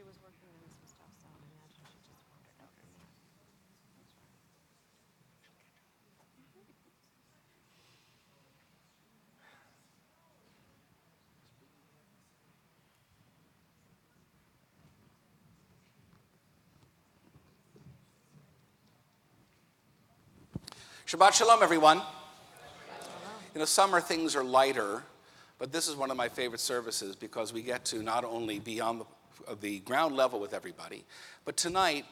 she was working on some stuff, so I imagine she just wandered out. Shabbat Shalom, everyone. You know, summer things are lighter, but this is one of my favorite services because we get to not only be on the ground level with everybody, but tonight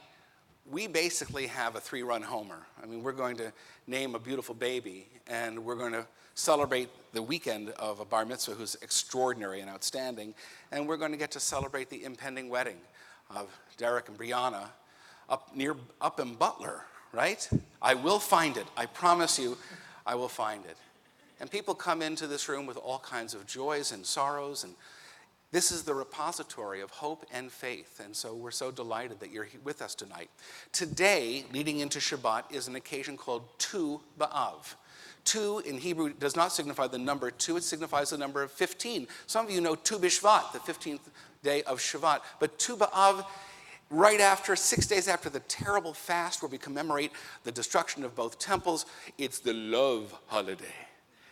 we basically have a 3-run homer. I mean, we're going to name a beautiful baby, and we're going to celebrate the weekend of a bar mitzvah who's extraordinary and outstanding, and we're going to get to celebrate the impending wedding of Derek and Brianna up in Butler, right? I will find it. I promise you, I will find it. And people come into this room with all kinds of joys and sorrows, and this is the repository of hope and faith. And so we're so delighted that you're with us tonight. Today, leading into Shabbat, is an occasion called Tu B'Av. Tu in Hebrew does not signify the number 2, it signifies the number of 15. Some of you know Tu B'Shvat, the 15th day of Shabbat. But Tu B'Av, right after, 6 days after the terrible fast where we commemorate the destruction of both temples, it's the love holiday.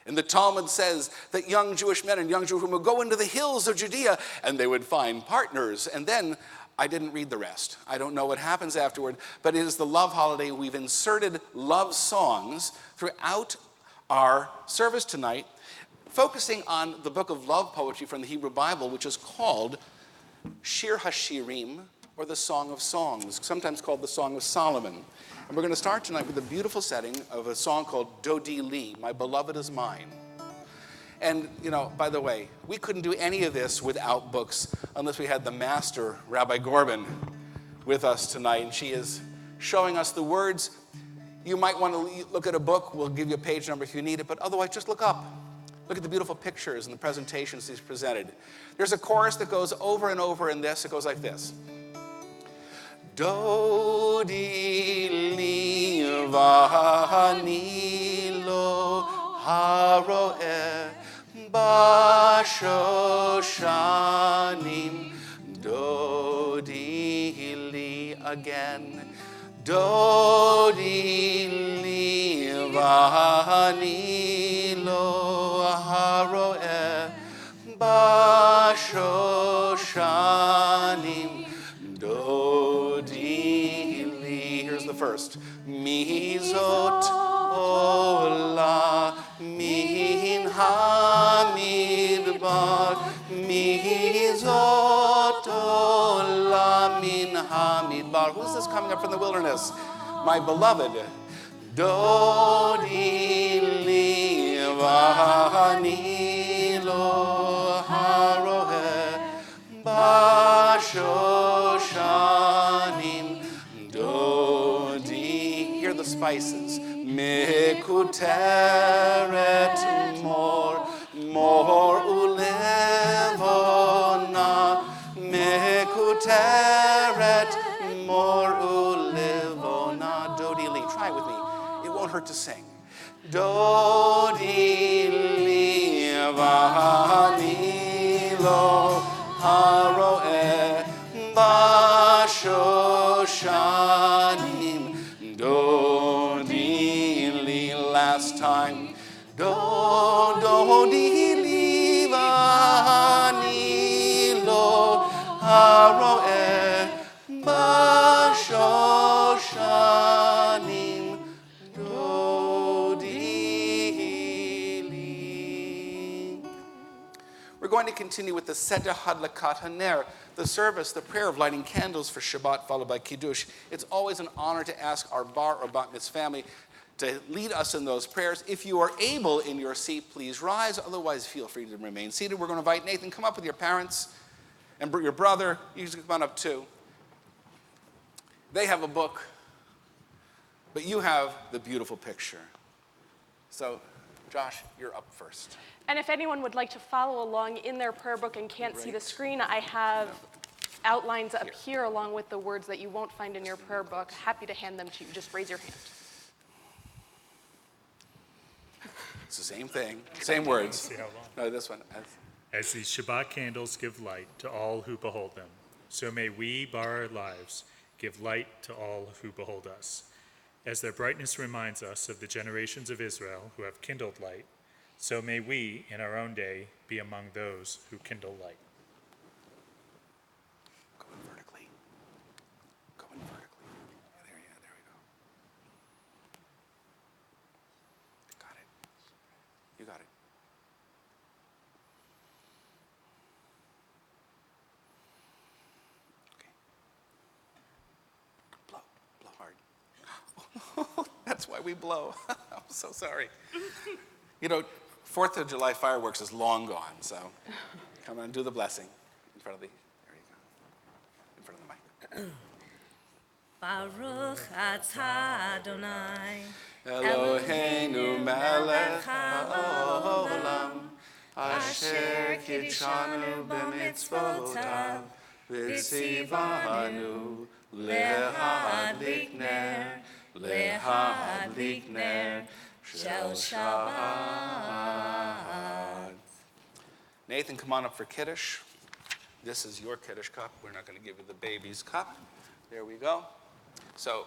And the Talmud says that young Jewish men and young Jewish women would go into the hills of Judea and they would find partners. And then, I didn't read the rest. I don't know what happens afterward, but it is the love holiday. We've inserted love songs throughout our service tonight, focusing on the book of love poetry from the Hebrew Bible, which is called Shir HaShirim, or the Song of Songs, sometimes called the Song of Solomon. And we're going to start tonight with a beautiful setting of a song called Dodi Li, My Beloved is Mine. And, you know, by the way, we couldn't do any of this without books unless we had the master, Rabbi Gorbin, with us tonight. And she is showing us the words. You might want to look at a book. We'll give you a page number if you need it. But otherwise, just look up. Look at the beautiful pictures and the presentations he's presented. There's a chorus that goes over and over in this. It goes like this. Dodi li v'ani lo haroeh b'shoshanim. Dodi li again. Dodi li v'ani lo haroeh b'shoshanim. Dodi li. Here's the first. Mizot ola min hamidbar. Mizot ola min hamidbar. Who's this coming up from the wilderness? My beloved. Dodi li v'ani lo haroeh b'shoshanim. Dodi. Hear the spices. Mekuteret mor ulevona. Mekuteret mor ulevona. Dodi li. Try it with me. It won't hurt to sing. Dodi li v'ani lo haroeh b'shoshanim. Dodi li. Last time. Dodi li v'ani lo haroeh b'shoshanim. We're going to continue with the Seder Hadlakat Haner, the service, the prayer of lighting candles for Shabbat, followed by Kiddush. It's always an honor to ask our bar or bat mitzvah family to lead us in those prayers. If you are able in your seat, please rise. Otherwise, feel free to remain seated. We're going to invite Nathan, come up with your parents and your brother. You can come on up too. They have a book, but you have the beautiful picture. So, Josh, you're up first. And if anyone would like to follow along in their prayer book and can't see the screen, I have outlines up here along with the words that you won't find in your prayer book. Happy to hand them to you. Just raise your hand. It's the same thing, same words. See how long? No, this one. As these Shabbat candles give light to all who behold them, so may we, by our lives, give light to all who behold us. As their brightness reminds us of the generations of Israel who have kindled light, so may we, in our own day, be among those who kindle light. Going vertically. Going vertically. There we go. Got it. You got it. Okay. Blow hard. That's why we blow. I'm so sorry. You know, 4th of July fireworks is long gone, so come on, do the blessing in front of the, there you go, in front of the mic. Baruch atah Adonai, Eloheinu melech haolam, asher kitshanu b'mitzvotav, v'tzivanu lehadlik ner shel Shabbat. Nathan, come on up for Kiddush. This is your Kiddush cup. We're not going to give you the baby's cup. There we go. So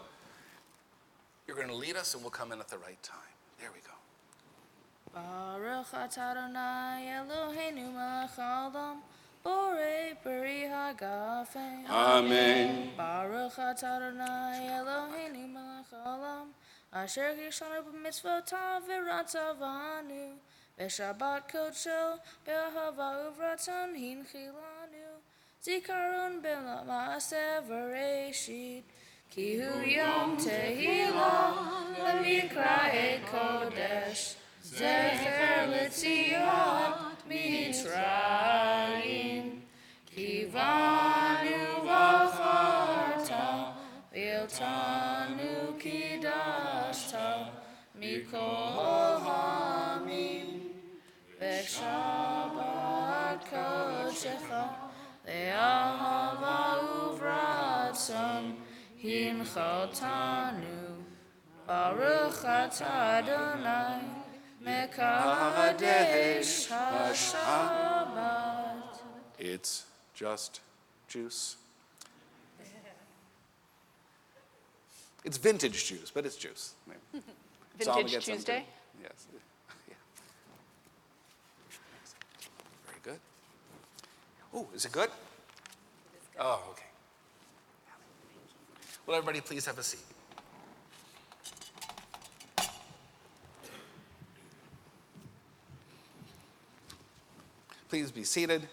you're going to lead us, and we'll come in at the right time. There we go. Baruch atah Adonai Eloheinu melech haolam, borei peri hagafen. Amen. Baruch atah Adonai Eloheinu melech haolam, asher kitshanu b'mitzvotav v'ratzavanu, v'shabbat kodsho b'ahava uvratan hinchilanu, zikaron b'ma'aseh v'reishit, ki hu yom tehillah l'mikra'e kodesh, zecher l'tzion mitzrayim, kivanu v'charta v'yotanu kidashta mikol hamim, v'shabbat kodshecha le'ahava uvratzon hinchaltanu. Baruch atah Adonai mekadesh haShabbat. It's just juice. It's vintage juice, but it's juice. Vintage Tuesday? Yes. Yeah. Very good. Oh, is it good? Oh, okay. Will everybody please have a seat? Please be seated.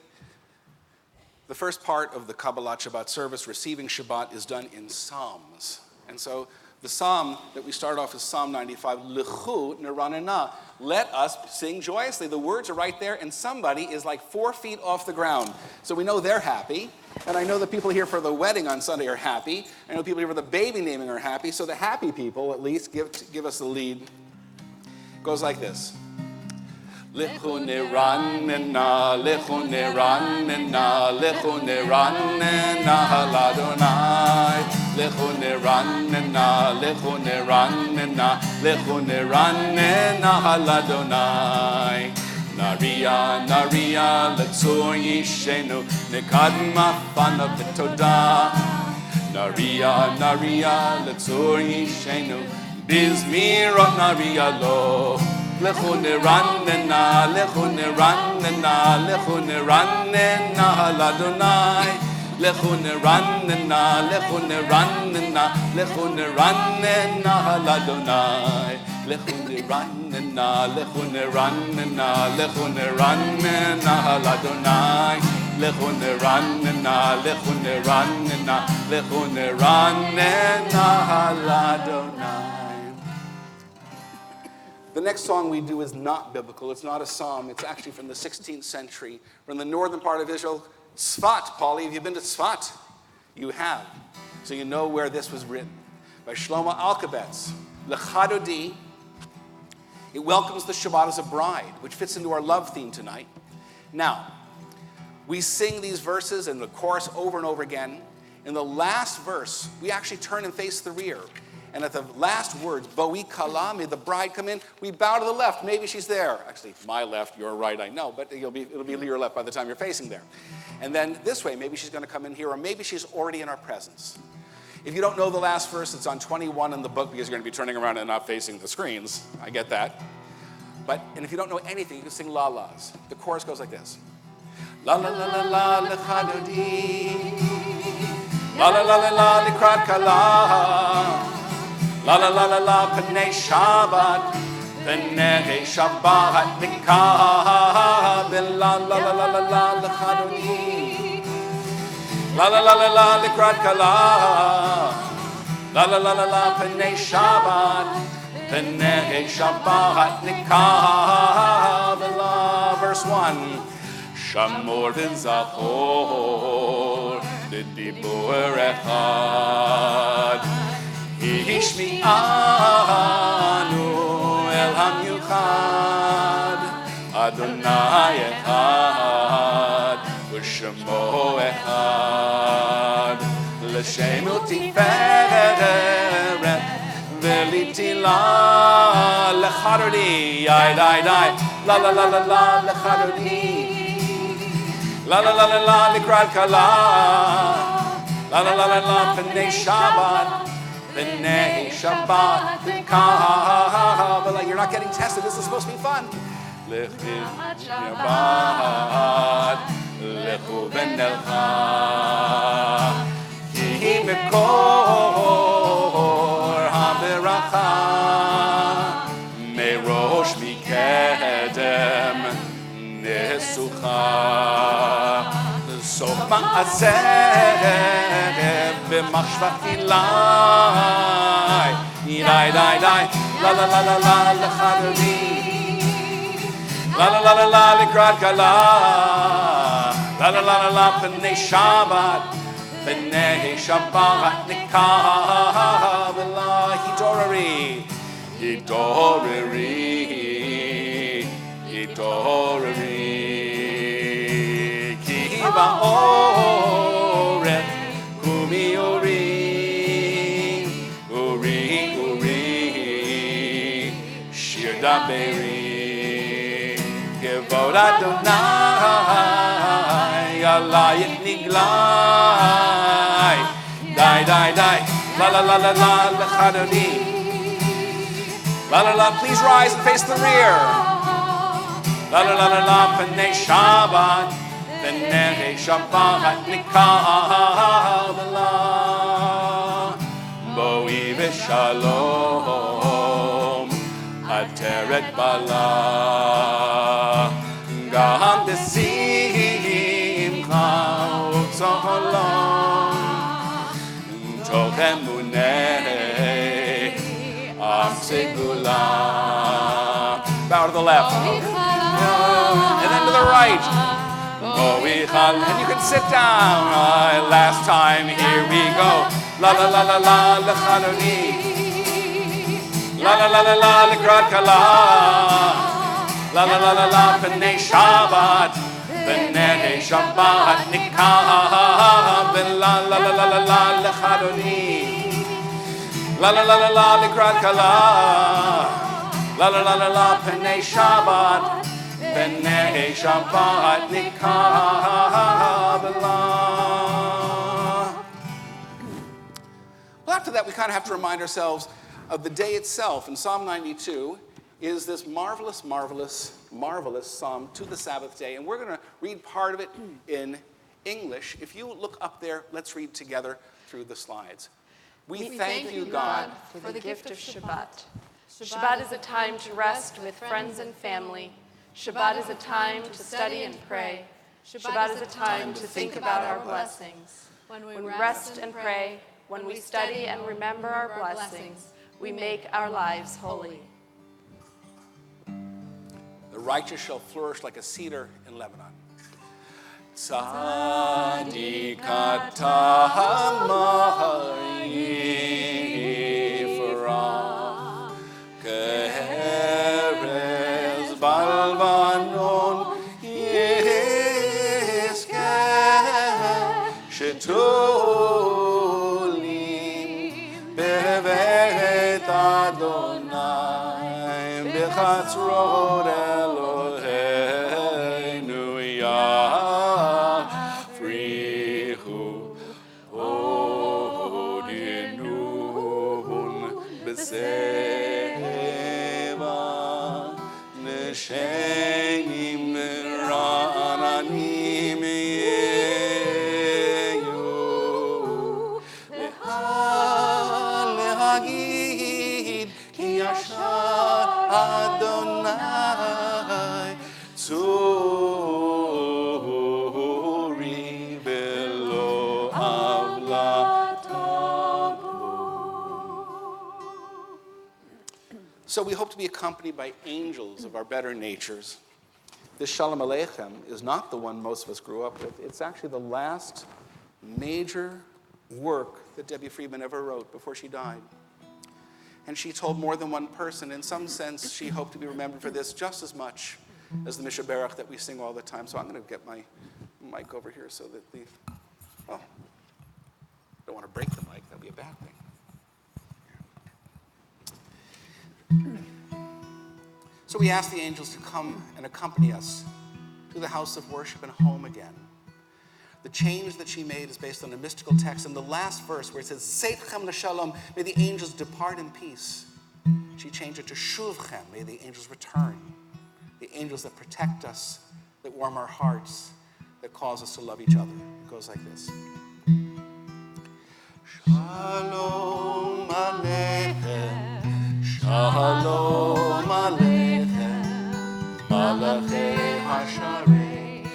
The first part of the Kabbalat Shabbat service, receiving Shabbat, is done in Psalms. And so the Psalm that we start off is Psalm 95, L'chu Neranena. Let us sing joyously. The words are right there, and somebody is like 4 feet off the ground. So we know they're happy. And I know the people here for the wedding on Sunday are happy. I know people here for the baby naming are happy. So the happy people, at least, give us the lead. It goes like this. L'chu Neranena, L'chu Neranena, L'chu Neranena l'Adonai. L'chu Neranena, L'chu Neranena, L'chu Neranena l'Adonai. Naria, Naria, L'tzur Yishenu, Nekadma Fana B'todah. Naria, Naria, L'tzur Yishenu, Bizmirot Naria Lo. L'chu Neranena, L'chu Neranena, L'chu Neranena l'Adonai. L'chu Neranena, L'chu Neranena, L'chu Neranena l'Adonai. L'chu Neranena, L'chu Neranena, L'chu Neranena l'Adonai. L'chu Neranena, L'chu Neranena, L'chu Neranena l'Adonai. The next song we do is not biblical. It's not a psalm. It's actually from the 16th century, from the northern part of Israel. Tzfat, Paulie, have you been to Tzfat? You have. So you know where this was written. By Shalom Aleichem, Dodi Li. It welcomes the Shabbat as a bride, which fits into our love theme tonight. Now, we sing these verses in the chorus over and over again. In the last verse, we actually turn and face the rear. And at the last words, Bo'i Kala, may the bride come in, we bow to the left. Maybe she's there. Actually, my left, your right, I know, but it'll be your left by the time you're facing there. And then this way, maybe she's going to come in here, or maybe she's already in our presence. If you don't know the last verse, it's on 21 in the book because you're going to be turning around and not facing the screens. I get that. And if you don't know anything, you can sing la-las. The chorus goes like this. La la la la la lecha dodi. La la la la la likrat kala. La la la la la p'nei Shabbat. P'nei Shabbat nikah. La la la la la la lecha dodi. La la la la la likrat kala. La la la la la p'nei Shabbat. P'nei Shabbat nikah. Verse 1. Shamor v'zachor l'dibur echad. Hishmi'anu el hamiuchad. Adonai echad v'shemo echad. L'shem u'tiferet v'litila l'chadodi. Yai, dai, dai. La la la la la l'chadodi. La la la la la likrat kala. La la la la la p'nei Shabbat. P'nei Shabbat nikah. You're not getting tested. This is supposed to be fun. Lechu Shabbat. Lechu v'nelcha. Ki mekor ha'beracha. Merosh mikedem nesucha. Sof ma'aseh b'machshvat ilai. Dai, dai, dai. La la la la la l'chadodi. La la la la la likrat kala. La la la la la p'nei Shabbat. P'nei Shabbat nikah. Hidorari. Hidorari. Hidorari. Ba'oret kumi uri, uri, uri, shir daberi, kevod Adonai, alayit niglai, dai, dai, dai, la la la la la l'chadodi, la la la, please rise and face the rear, la la la la la p'nei Shabbat. P'nei Shabbat nikah b'la. Bo'i v'shalom ateret bala. Gam b'simcha u'tzolam. Toch emunei am segula. Bow to the left. And then to the right. And you can sit down. Last time, here we go. La la la la la l'chadodi. La la la la la likrat kala. La la la la la p'nei Shabbat. P'nei Shabbat nikah. La la la la la la l'chadodi. La la la la la likrat kala. La la la la la p'nei Shabbat. P'nei Shabbat nikah b'la. Well, after that, we kind of have to remind ourselves of the day itself. And Psalm 92 is this marvelous, marvelous, marvelous psalm to the Sabbath day. And we're going to read part of it in English. If you look up there, let's read together through the slides. We thank you, God, for the gift of Shabbat. Shabbat is a time to rest with friends and family. Shabbat is a time to study and pray. Shabbat is a time to think about our blessings. When we rest and pray, when we study and remember our blessings, we make our lives holy. The righteous shall flourish like a cedar in Lebanon. Tzadik atah yifrach ke'erez balvanon yizkeh shetulim be'eveh so we hope to be accompanied by angels of our better natures. This Shalom Aleichem is not the one most of us grew up with. It's actually the last major work that Debbie Friedman ever wrote before she died. And she told more than one person. In some sense, she hoped to be remembered for this just as much as the Mishaberach that we sing all the time. So I'm going to get my mic over here so that I don't want to break the mic. That would be a bad thing. So we ask the angels to come and accompany us to the house of worship and home again. The change that she made is based on a mystical text. In the last verse where it says, Seitchem l'shalom, may the angels depart in peace. She changed it to Shuvchem, may the angels return. The angels that protect us, that warm our hearts, that cause us to love each other. It goes like this. Shalom Aleichem, Shalom Aleichem, Malachei Hasharet,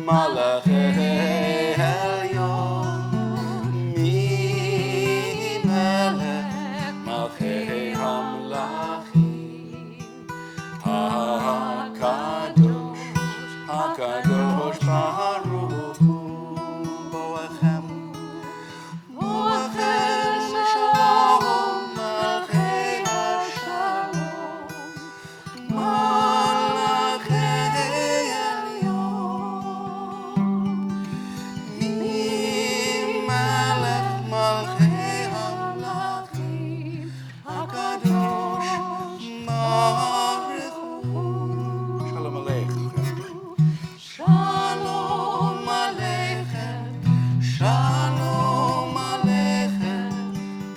Malachei Elyon, Mi Melech, Malchei Hamlachim, HaKadosh, HaKadosh Baruch Hu, Boachem, Boachem Shalom, Malchei Hashalom, Malachei Elyon, Mi Melech, Malchei Hamlachim, HaKadosh Baruch Hu. Shalom Aleichem. Shalom Aleichem, Shalom Aleichem,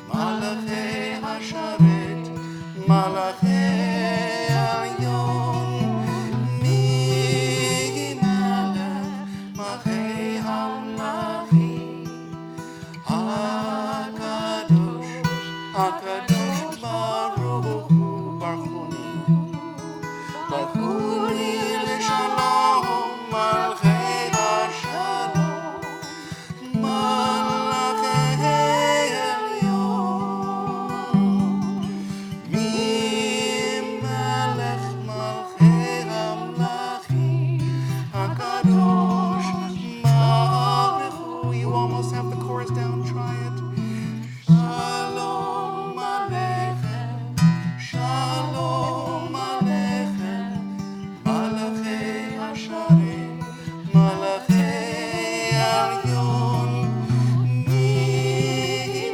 Malachei Hasharet, Malachei Elyon, Mi Melech, Malchei Hamlachim, HaKadosh, HaKadosh Baruch Hu, Baruchuni, Baruchuni l'shalom, Malchei Hashalom, Malachei Elyon, Mi Melech, Malchei Hamlachim, HaKadosh Baruch Hu. You almost have the chorus down, try it. Shalom Aleichem, Shalom Aleichem, Malachei Hasharet, Malachei Elyon, Mi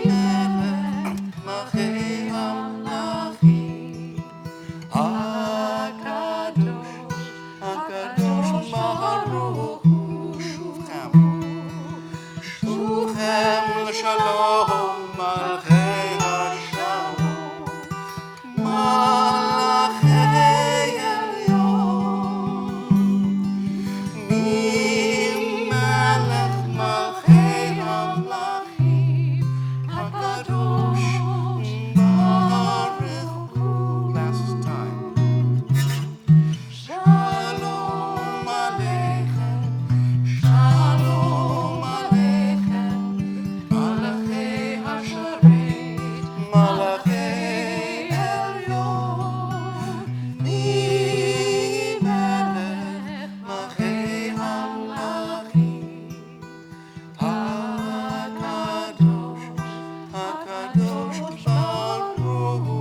Melech, Malchei Hamlachim, HaKadosh, HaKadosh Baruch Hu, Shuvchem, Shuvchem l'shalom, Malchei Hashalom, Malachei Elyon, Mi Melech, Malchei Hamlachim, HaKadosh Baruch Hu. Last time. Shalom Aleichem, Shalom Aleichem, Malachei Hasharet, Malachei Elyon, Mi Melech, Malchei Hamlachim, HaKadosh, HaKadosh Baruch Hu.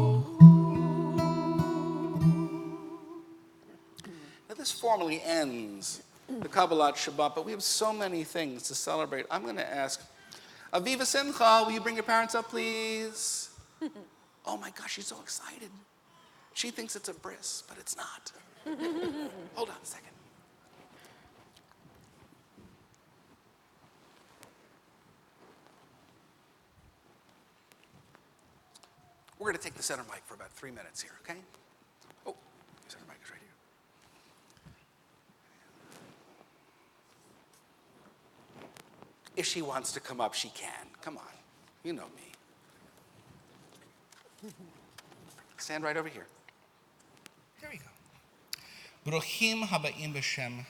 Now this formally ends the Kabbalat Shabbat, but we have so many things to celebrate. I'm going to ask, Aviva Simcha, will you bring your parents up, please? Oh my gosh, she's so excited. She thinks it's a bris, but it's not. Hold on a second. We're going to take the center mic for about 3 minutes here, okay? Oh, the center mic is right here. If she wants to come up, she can. Come on. You know me. Stand right over here. Here we go. Baruchim haba'im b'shem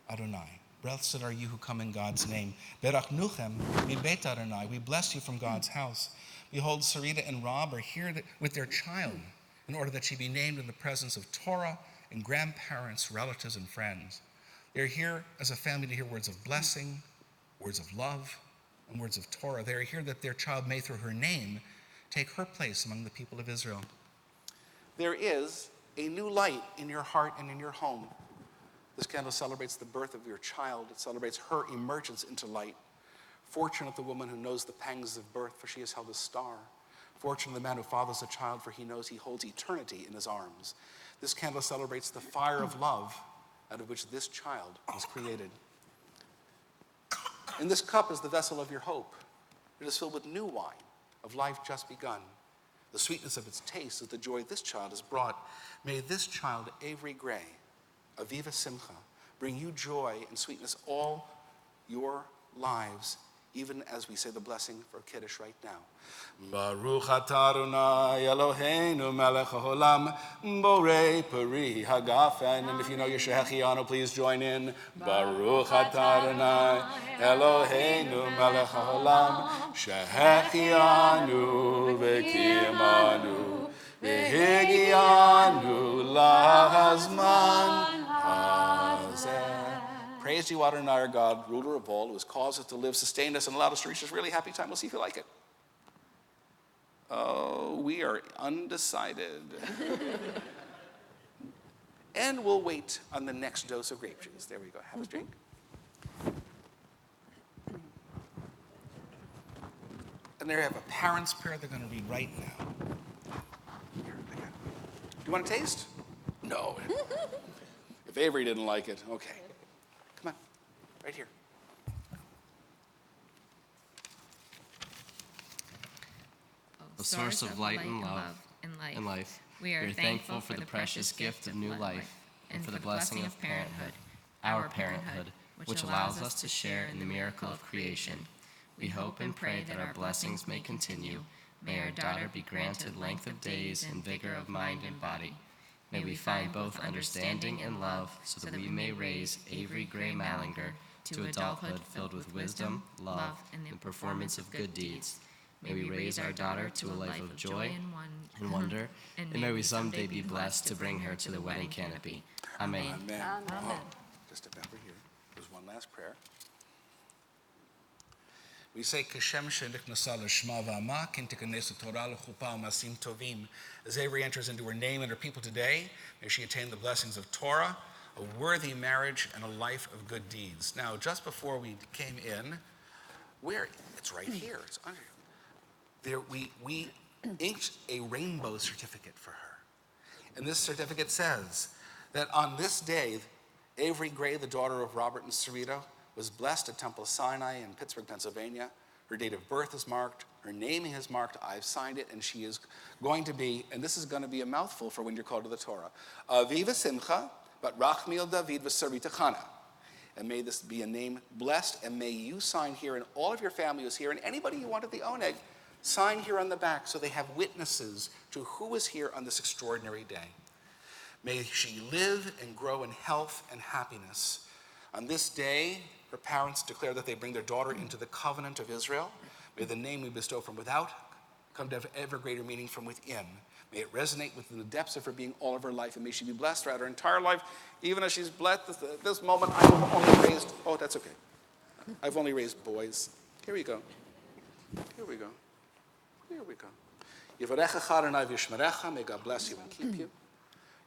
Adonai. Blessed are you who come in God's name. Berachnuchem mibeit Adonai. We bless you from God's house. Behold, Sarita and Rob are here with their child in order that she be named in the presence of Torah and grandparents, relatives, and friends. They're here as a family to hear words of blessing, words of love, and words of Torah. They are here that their child may, through her name, take her place among the people of Israel. There is a new light in your heart and in your home. This candle celebrates the birth of your child. It celebrates her emergence into light. Fortunate the woman who knows the pangs of birth, for she has held a star. Fortunate the man who fathers a child, for he knows he holds eternity in his arms. This candle celebrates the fire of love out of which this child was created. And this cup is the vessel of your hope. It is filled with new wine of life just begun. The sweetness of its taste is the joy this child has brought. May this child, Avery Gray, Aviva Simcha, bring you joy and sweetness all your lives, even as we say the blessing for Kiddush right now. Baruch atah Adonai Eloheinu melech haolam borei peri hagafen. And if you know your Shehechianu, please join in. Baruch atah Adonai Eloheinu melech haolam Shehechianu v'kiyamanu v'higianu lahazman hazeh. Praise you, Adonai, our God, ruler of all, who has caused us to live, sustained us, and allowed us to reach this really happy time. We'll see if you like it. Oh, we are undecided. And we'll wait on the next dose of grape juice. There we go. Have a drink. And there I have a parent's prayer they're going to read right now. Here, I got it. Do you want to taste? No. If Avery didn't like it, okay. Come on, right here. The source of light and love and life. We are thankful for the precious gift of new life and for the blessing of parenthood, our parenthood, which allows us to share in the miracle of creation. We hope and pray that our blessings may continue. May our daughter be granted length of days and vigor of mind and body. May we find both understanding and love so that we may raise Avery Gray Mallinger to adulthood filled with wisdom, love, and the performance of good deeds. May we raise our daughter to a life of joy and wonder, and may we someday be blessed to bring her to the wedding canopy. Amen. Amen. Amen. Just step over here. There's one last prayer. We say, Kashem sheniknasa l'shma v'ama, kin tikanesu Torah l'chupa u'masim tovim. As Avery enters into her name and her people today, may she attain the blessings of Torah, a worthy marriage, and a life of good deeds. Now, just before we came in, it's right here. It's under there. We inked a rainbow certificate for her. And this certificate says that on this day, Avery Gray, the daughter of Robert and Sarita, was blessed at Temple Sinai in Pittsburgh, Pennsylvania. Her date of birth is marked. Her naming is marked. I've signed it, and she is going to be, and this is going to be a mouthful for when you're called to the Torah, Aviva Simcha, but Rachmiel David v'Sarita Chana. And may this be a name blessed, and may you sign here, and all of your family is here, and anybody you want at the Oneg, sign here on the back so they have witnesses to who is here on this extraordinary day. May she live and grow in health and happiness. On this day, her parents declare that they bring their daughter into the covenant of Israel. May the name we bestow from without come to have ever greater meaning from within. May it resonate within the depths of her being all of her life, and may she be blessed throughout her entire life, even as she's blessed at this moment. I've only raised, that's okay. I've only raised boys. Here we go. Here we go. Here we go. Yivarecha Adonai v'yishmerecha. May God bless you and keep you.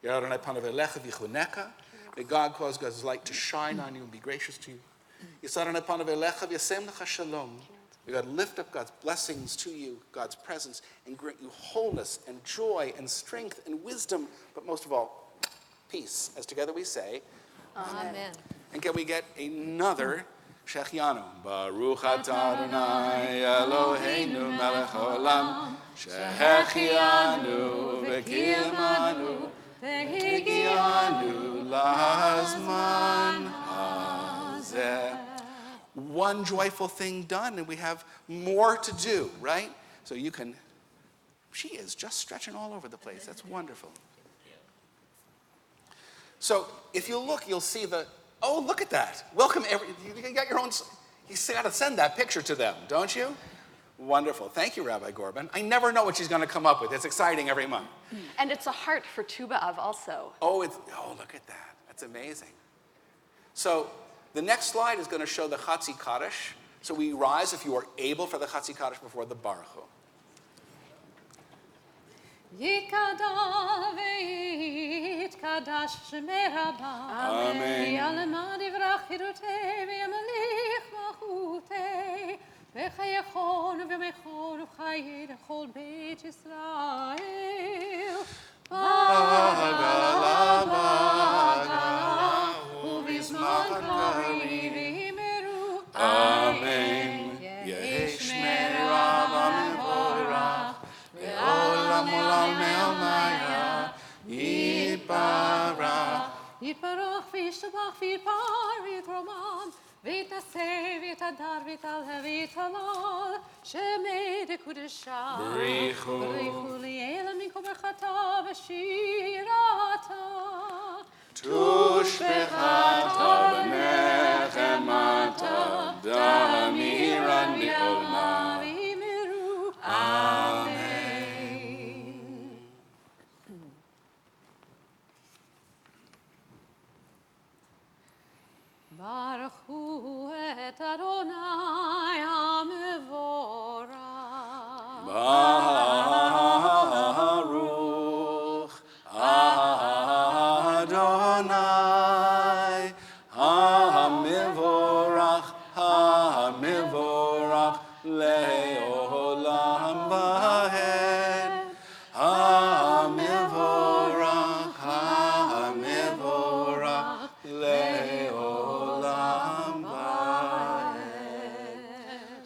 Adonai panav elecha v'chuneka. May God cause God's light to shine on you and be gracious to you. Yisarana panav elecha v'yasem lecha shalom. May God lift up God's blessings to you, God's presence, and grant you wholeness and joy and strength and wisdom, but most of all, peace. As together we say, Amen. And can we get another Shechianu? Baruch atah Adonai Eloheinu melech haolam Shechianu v'kiyamanu v'higianu lahazman hazeh. One joyful thing done, and we have more to do, right? So she is just stretching all over the place. That's wonderful. So if you look, you'll see look at that. Welcome, you got your own, you got to send that picture to them, don't you? Wonderful. Thank you, Rabbi Gorban. I never know what she's going to come up with. It's exciting every month. And it's a heart for Tu B'Av also. Oh, look at that. That's amazing. So the next slide is going to show the Hotsy Cottage. So we rise, if you are able, for the Hotsy Cottage before the Baruch Hu. Yikadal v'yitkadash shmei Rabba. Amen. V'yalemad yivrach chirutei v'yamelich malchutei. V'chayechon v'mechon v'chayir chol beit Yisrael. Bagala u'bizman kari v'yimeru. Amen. Yesh merabah mevorach ve'olam olam me'almaya yitbarach. יתברך וישתבח ויתפאר ויתרומם ויתנשא ויתהדר ויתעלה ויתהלל שמי דקודשה בריחו ליאלה מכל ברכתה ושירתה תושבחתה ונחמתה דמירן מעולמה. ויאמרו אמן. ברכו את אדוני המבורך. Baruch Adonai HaMivorach HaMivorach Le'olam Vahed HaMivorach HaMivorach Le'olam Vahed.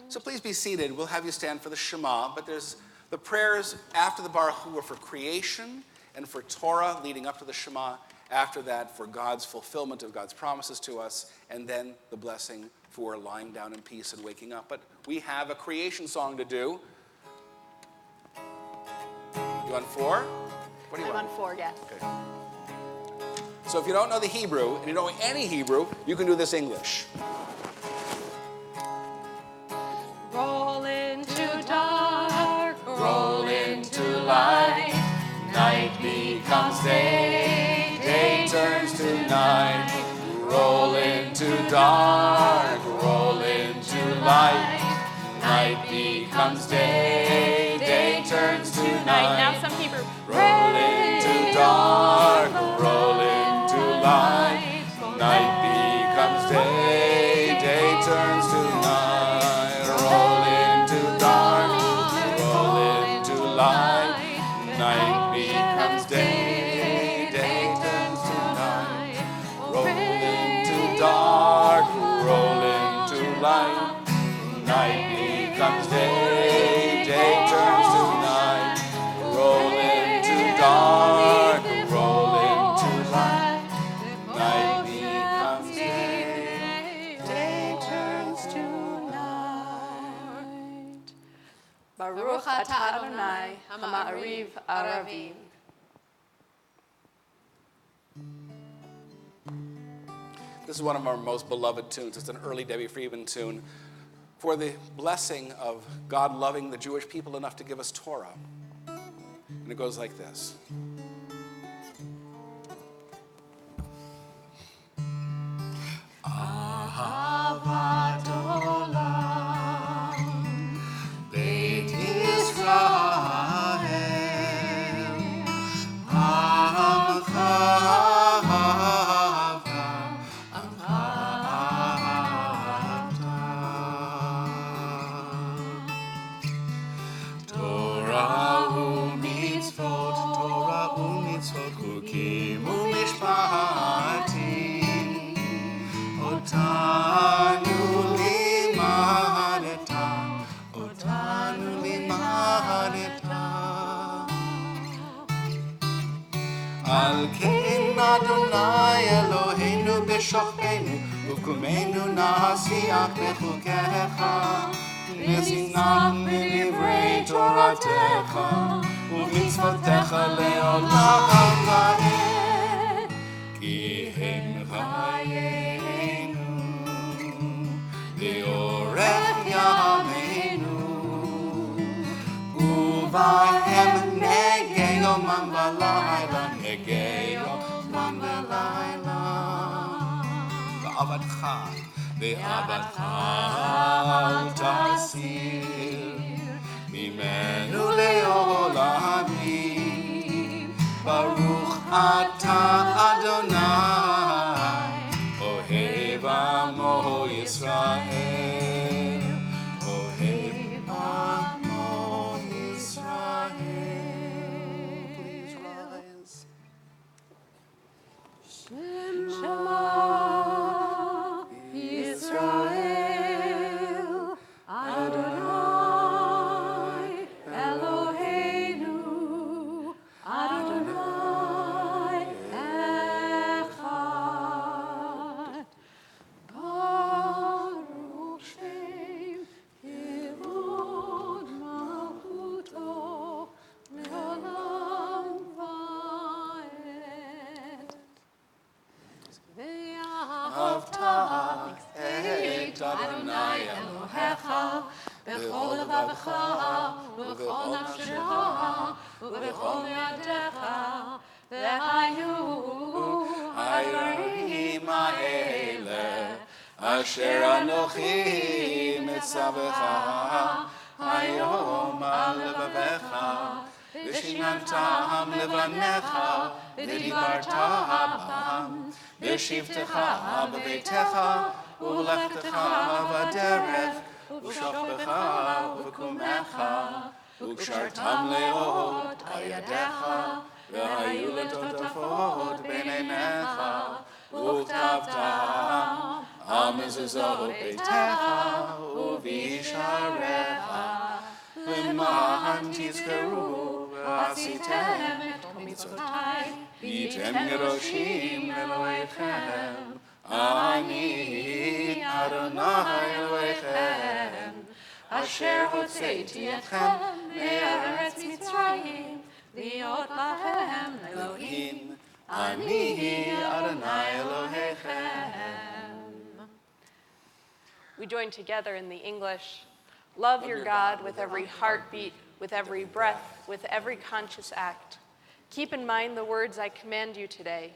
So please be seated. We'll have you stand for the Shema, but there's the prayers after the Baruch Hu are for creation and for Torah leading up to the Shema. After that, for God's fulfillment of God's promises to us, and then the blessing for lying down in peace and waking up. But we have a creation song to do. You on 4? What do you I'm want? on 4, yes. Okay. So if you don't know the Hebrew, and you don't know any Hebrew, you can do this English. Roll into dark, Roll into light, night becomes day, day turns to night. Roll into dark, roll into light, night becomes day, day turns to night. Now some Hebrew. Roll into dark, roll into light, night becomes day, day turns to night. Roll into dark, roll into light, night becomes day, day turns to night. Roll into dark, roll into light, night becomes day, day turns to night. Roll into dark, roll into light, night becomes day, day turns to night. Baruch atah Adonai ha'ma'ariv aravim. This is one of our most beloved tunes. It's an early Debbie Friedman tune for the blessing of God loving the Jewish people enough to give us Torah. And it goes like this. Ahavat olam, Beit Yisrael, Amcha Torah u'mitzvot, chukim u'mishpatim, otanu limadeta, otanu limadeta. Al kein Adonai Eloheinu b'shochteinu, u'kumenu nasiach b'chukecha. Nesinach b'divrei Toratecha, u'mitzvotecha le'olam va'ed. Ki hem chayenu, le'orech yameinu, yomam v'layla negei yomam v'layla Ve'avadcha al tasir mimenu le'olamim Baruch ata Adonai Ohev amo Yisrael Ohev amo Yisrael. Please rise. Shema Yisrael Adonai Eloheinu Adonai Echad Baruch Shem Kivod Malchuto Leolam Vaed Ve'ahavta et Adonai Elohecha b'chol levavecha u'b'chol nafshecha u'b'chol yadecha ve'hayu Hayim ha'ele asher anochi mitzavecha hayom al levavecha v'shinantam levanecha v'dibarta bam v'shivtecha b'beitecha u'lechtecha b'derech u'shoftecha u'kumecha u'kshartam leot ayadecha והיו לטוטפות בין עיניך, וכתבתם על מזוזות ביתך ובשעריך, למען תזכרו ועשיתם את מצוותיי, הייתם קדושים לאלוהיכם, אני אדוני אלוהיכם, אשר הוצאתי אתכם מארץ מצרים, להיות לכם אלוהים, אני אדוני אלוהיכם. We join together in the English. Love your God with every heartbeat, with every breath, with every conscious act. Keep in mind the words I command you today.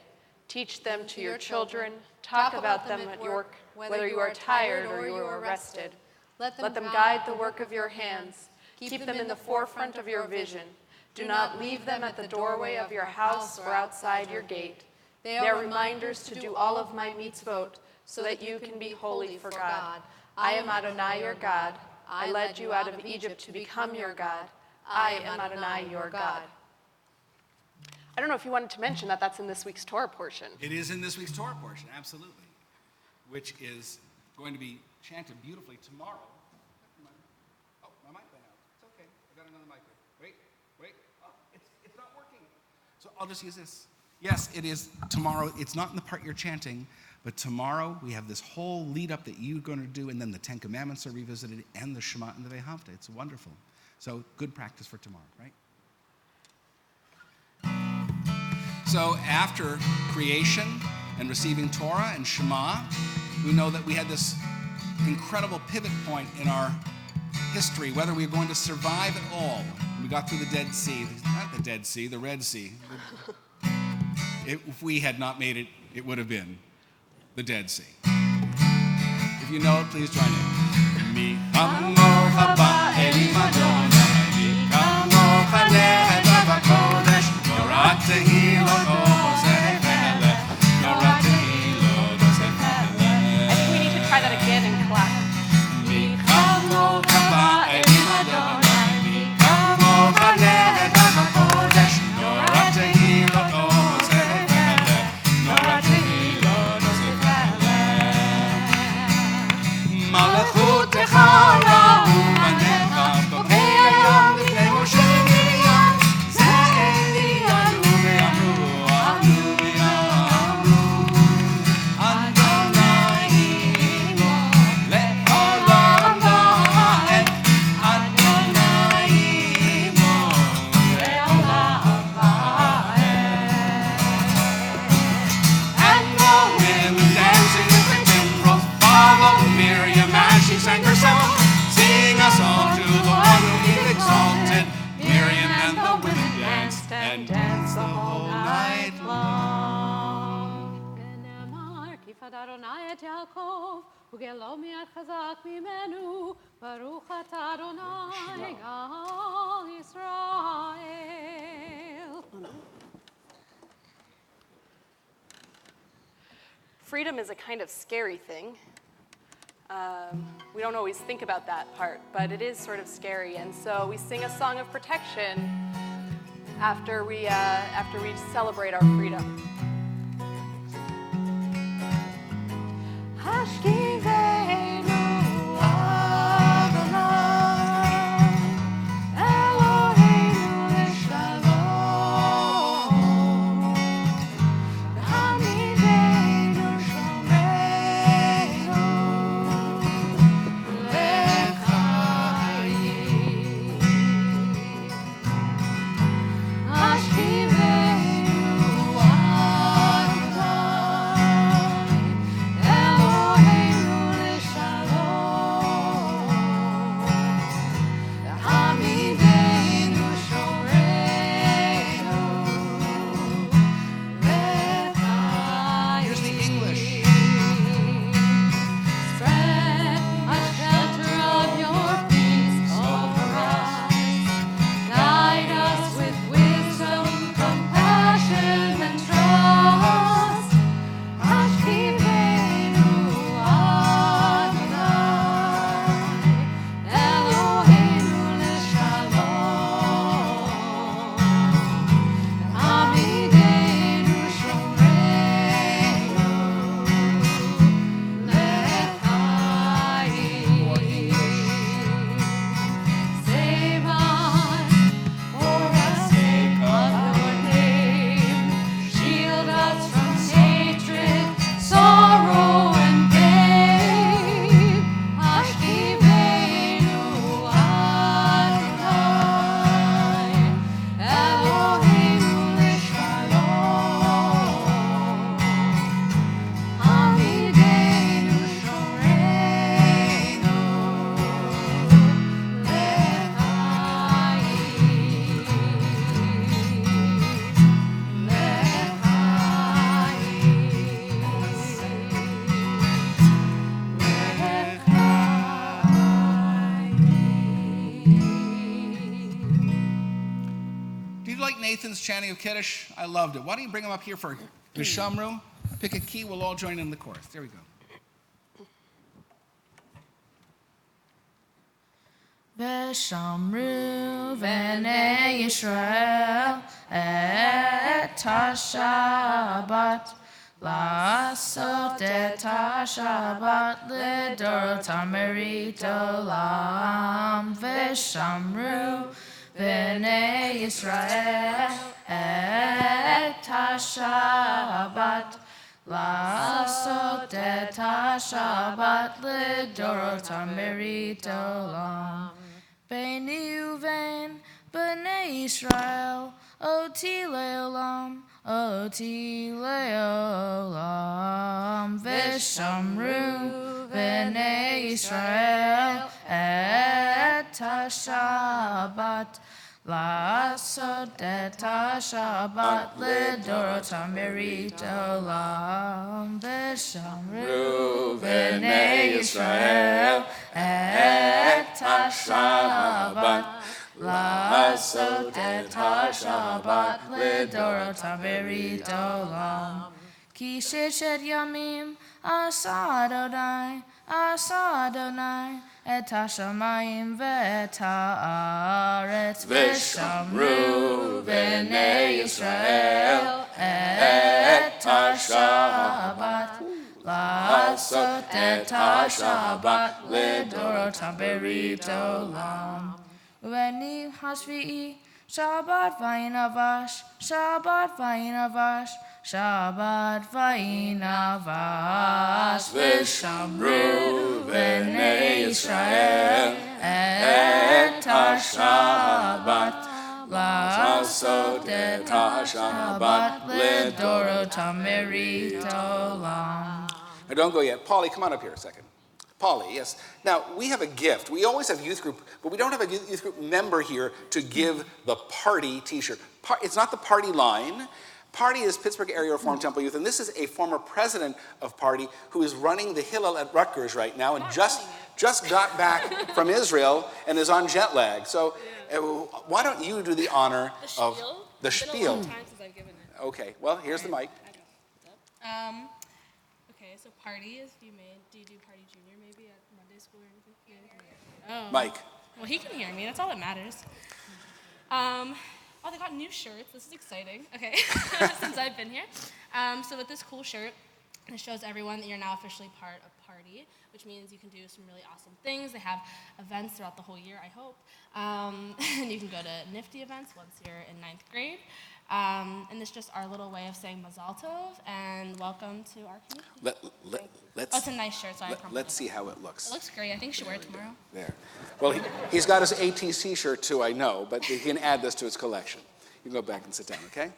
Teach them to your children. Talk about them at work, whether you are tired or you are rested. Let them guide the work of your hands. Keep them in the forefront of your vision. Do not leave them at the doorway of your house or outside your gate. They are reminders to do all of my mitzvot, so that you can be holy for God. I am Adonai your God. I led you out of Egypt to become your God. I am Adonai your God. I don't know if you wanted to mention that that's in this week's Torah portion. It is in this week's Torah portion, absolutely, which is going to be chanted beautifully tomorrow. Oh, my mic went out. It's okay. I got another mic. Wait. Oh, it's not working. So I'll just use this. Yes, it is tomorrow. It's not in the part you're chanting, but tomorrow we have this whole lead up that you're going to do, and then the Ten Commandments are revisited, and the Shema and the Ve'ahavta. It's wonderful. So good practice for tomorrow, right? So after creation and receiving Torah and Shema, we know that we had this incredible pivot point in our history, whether we were going to survive at all. We got through the Dead Sea, not the Dead Sea, the Red Sea. If we had not made it, it would have been the Dead Sea. If you know it, please join in. Mi hamocha ba'elim Adonai, mi hamocha le'edav ha'kodesh, noratehi lo ozeh melech, noratehi lo ozeh melech. I think we need to try that again and clap. Mi hamocha ba'elim Adonai, mi hamocha le'edav ha'kodesh, noratehi lo ozeh melech, noratehi lo ozeh melech. Malachutecha rahu banecha, b'pei hayom b'nei Moshe Miriam, ze'eli anu ve'amru, anu ve'amru, Adonai imo le'olam va'ed, Adonai imo le'olam va'ed. And the women dancing with the timbrels followed Miriam as she sang her song. Sing a song to the one who is exalted. Miriam and the women danced. and dance the whole night long. ונאמר כי פד אדוני את יעקב וגאלו מיד חזק ממנו ברוך אתה אדוני גאל ישראל. Freedom is a kind of scary thing. We don't always think about that part, but it is sort of scary. And so we sing a song of protection after we celebrate our freedom. Nathan's chanting of Kiddush? I loved it. Why don't you bring him up here for Vishamru? Pick a key, we'll all join in the chorus. There we go. Veshamru v'nei Yisrael et ha-Shabbat Lasot et ha-Shabbat lidorotam merit olam Veshamru v'nei Yisrael et ha-Shabbat Lasot et ha-Shabbat lidorotam merit olam B'nei uvein b'nei Yisrael oti le'olam oti le'olam v'shamru b'nei Yisrael et ha-Shabbat Lasot et ha-Shabbat lidorotam merit olam v'shamru b'nei Yisrael et ha-Shabbat Lasot et ha-Shabbat lidorotam merit olam Ki sheshet yamim asa Adonai et ha-shamayim ve'et ha'aretz v'shamru b'nei Yisrael et ha-Shabbat Lasot et ha-Shabbat lidorotam merit olam V'ni hashvi'i Shabbat v'inavash Shabbat v'inavash Shabbat v'inavash v'shamru b'nei Yisrael et ha-Shabbat Lasot et ha-Shabbat lidorotam merit olam. Now don't go yet. Paulie, come on up here a second. Polly, yes. Now, we have a gift. We always have youth group, but we don't have a youth group member here to give the party t-shirt. It's not the party line. Party is Pittsburgh Area Reform Temple Youth, and this is a former president of Party who is running the Hillel at Rutgers right now and just got back from Israel and is on jet lag. So why don't you do the honor of the spiel? It's been a long time since I've given it. Okay, well, here's the mic. Okay, so party is do you do party junior maybe at Monday school or anything? Oh. Mike. Well, he can hear me. That's all that matters. They got new shirts. This is exciting. Okay, since I've been here. So with this cool shirt, it shows everyone that you're now officially part of Party, which means you can do some really awesome things. They have events throughout the whole year, I hope. And you can go to nifty events once you're in 9th grade. And it's just our little way of saying Mazal Tov and welcome to our community. Let's it's a nice shirt, so let's see how it looks. It looks great. I think you should wear it tomorrow. There. Well, he's got his ATC shirt too, I know, but he can add this to his collection. You can go back and sit down, okay?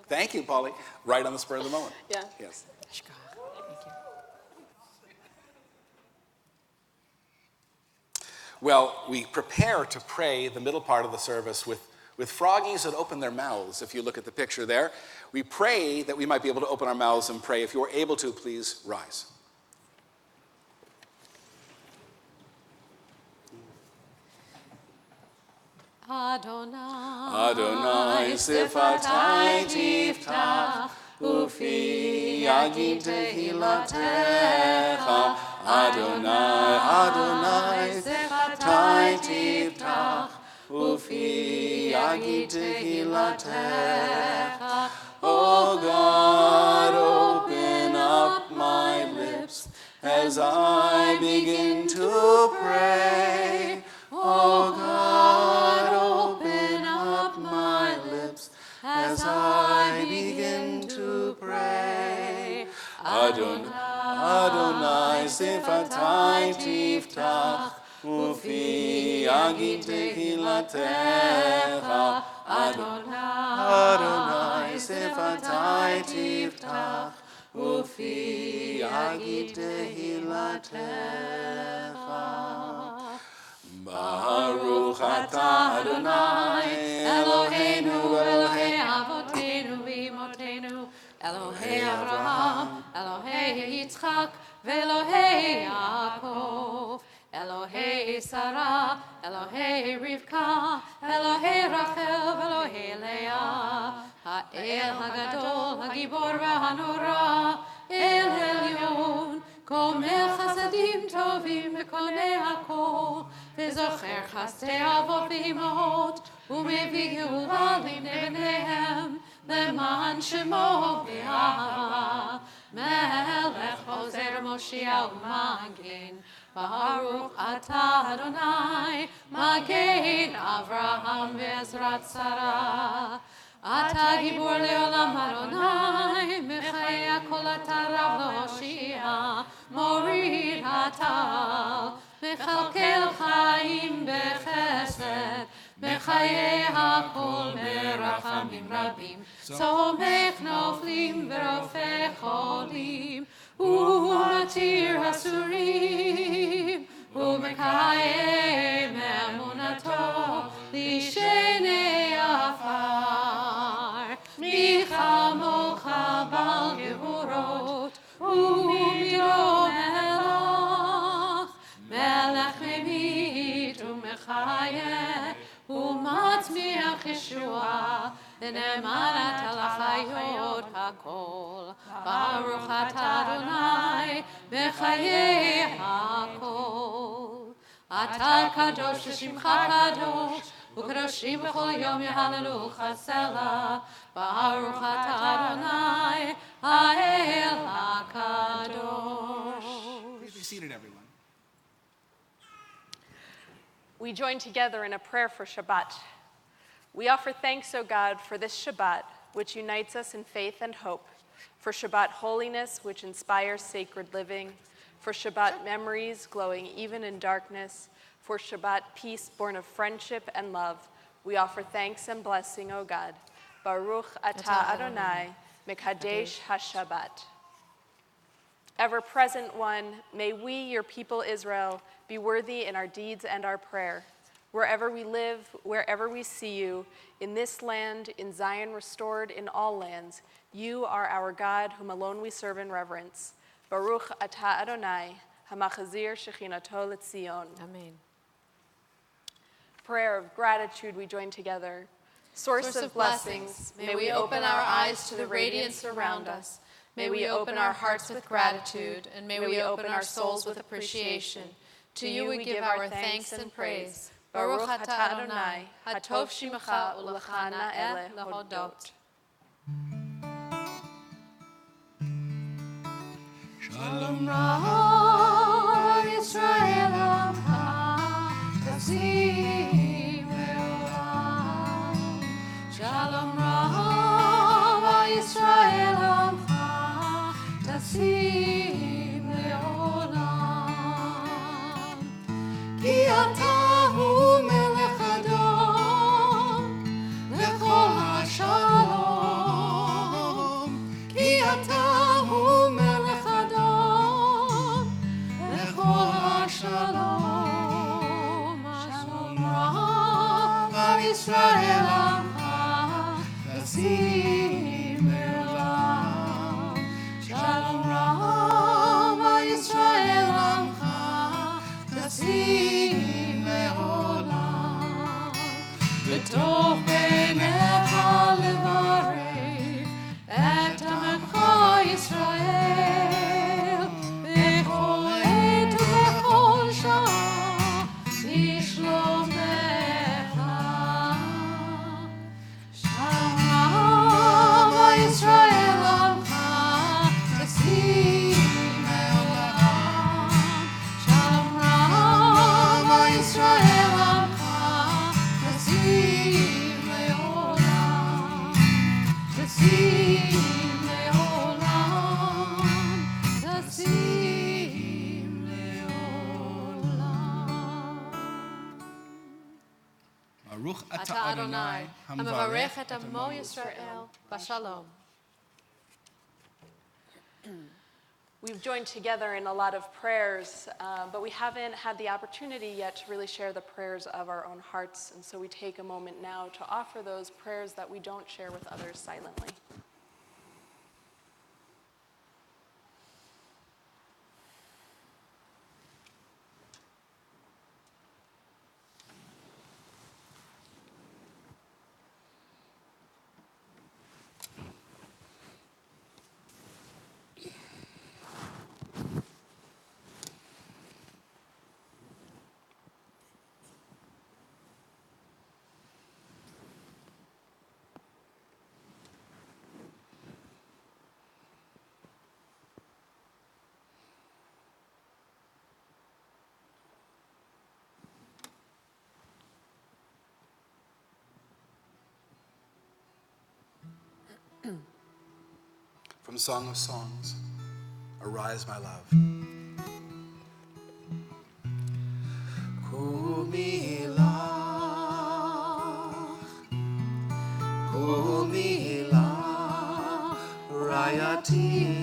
Thank you, Polly. Right on the spur of the moment. Yeah. Yes. Thank you. Well, we prepare to pray the middle part of the service with froggies that open their mouths, if you look at the picture there. We pray that we might be able to open our mouths and pray. If you are able to, please rise. Adonai sifatai tiftach, ufi yagid tehilatecha. Adonai sifatai tiftach, ufi yagid tehilatecha. O God, open up my lips as I begin to pray. O God, open up my lips as I begin to pray. Adonai sifatai tiftach, ufi yagid tehilatecha. Adonai sifatai tiftach, ufi yagid tehilatecha. Baruch atah Adonai, Eloheinu, Elohei Avotenu v'Imotenu, Elohei Avraham, Elohei Yitzchak, v'Elohei Yaakov, Elohei Sarah, Elohei Rivka, Elohei Rachel, v'Elohei Leah, Ha'el Hagadol, Hagibor v'Hanora, El Elyon, Gomel Chasadim Tovim v'Konei Hakol, וזוכר חסדי אבות ואימהות, ומביא גאולה לבני בניהם, למען שמו באהבה. מלך עוזר מושיע ומגן, ברוך אתה אדוני, מגן אברהם ועזרת שרה. אתה גיבור לעולם אדוני, מחיי הכל אתה רב להושיע, מוריד הטל. מכלכל חיים בחסד, בחיי הכל ברחמים רבים, צומח נופלים ורופא חולים, ומתיר אסורים, ומקיים אמונתו לשני עפר. מי כמוך בעל גבורות, ומרום מלך, מלך ממית ומחיה, ומצמיח ישועה, ונאמן אתה לחיות הכל. ברוך אתה אדוני בחיי הכל. אתה קדוש ושמך קדוש, וקדושים בכל יום יהללוך סלע. ברוך אתה אדוני האל הקדוש. Please be seated, everyone. We join together in a prayer for Shabbat. We offer thanks, O God, for this Shabbat, which unites us in faith and hope, for Shabbat holiness, which inspires sacred living, for Shabbat memories glowing even in darkness, for Shabbat peace born of friendship and love. We offer thanks and blessing, O God. Baruch atah Adonai, Mekadesh HaShabbat. Ever-present one, may we, your people Israel, be worthy in our deeds and our prayer. Wherever we live, wherever we see you, in this land, in Zion restored, in all lands, you are our God, whom alone we serve in reverence. Baruch atah Adonai, hamachazir shechinato l'tzion. Amen. Prayer of gratitude we join together. Source of blessings, may we open our eyes to the radiance around us. May we open our hearts with gratitude, and may we open our souls with appreciation. To you we give our thanks and praise. Baruch atah Adonai, hatov shimecha u'lecha na'eleh lahodot. Shalom Ra Yisrael Amcha Tasim Le'olam. Shalom Ra Yisrael Amcha Tasim Le'olam. Ki ata hu melech Adon lechol hashalom. Ki ata hu melech Adon lechol hashalom. Shalom Ra Yisrael Amcha Tasim Le'olam. Shalom Ra Yisrael Amcha Tasim Le'olam. V'tov beinecha levarech et amcha Yisrael bechol עת ובכל שעה לשלומך. Shalom Ra Yisrael Amcha Tasim Le'olam. Shalom Ra Yisrael Amcha Tasim Le'olam. Tasim Le'olam. Tasim Le'olam. Baruch atah Adonai, hamavarech et amo Yisrael, bashalom. We've joined together in a lot of prayers, but we haven't had the opportunity yet to really share the prayers of our own hearts. And so we take a moment now to offer those prayers that we don't share with others silently. From Song of Songs, Arise My Love. Kumi lach, Rayati,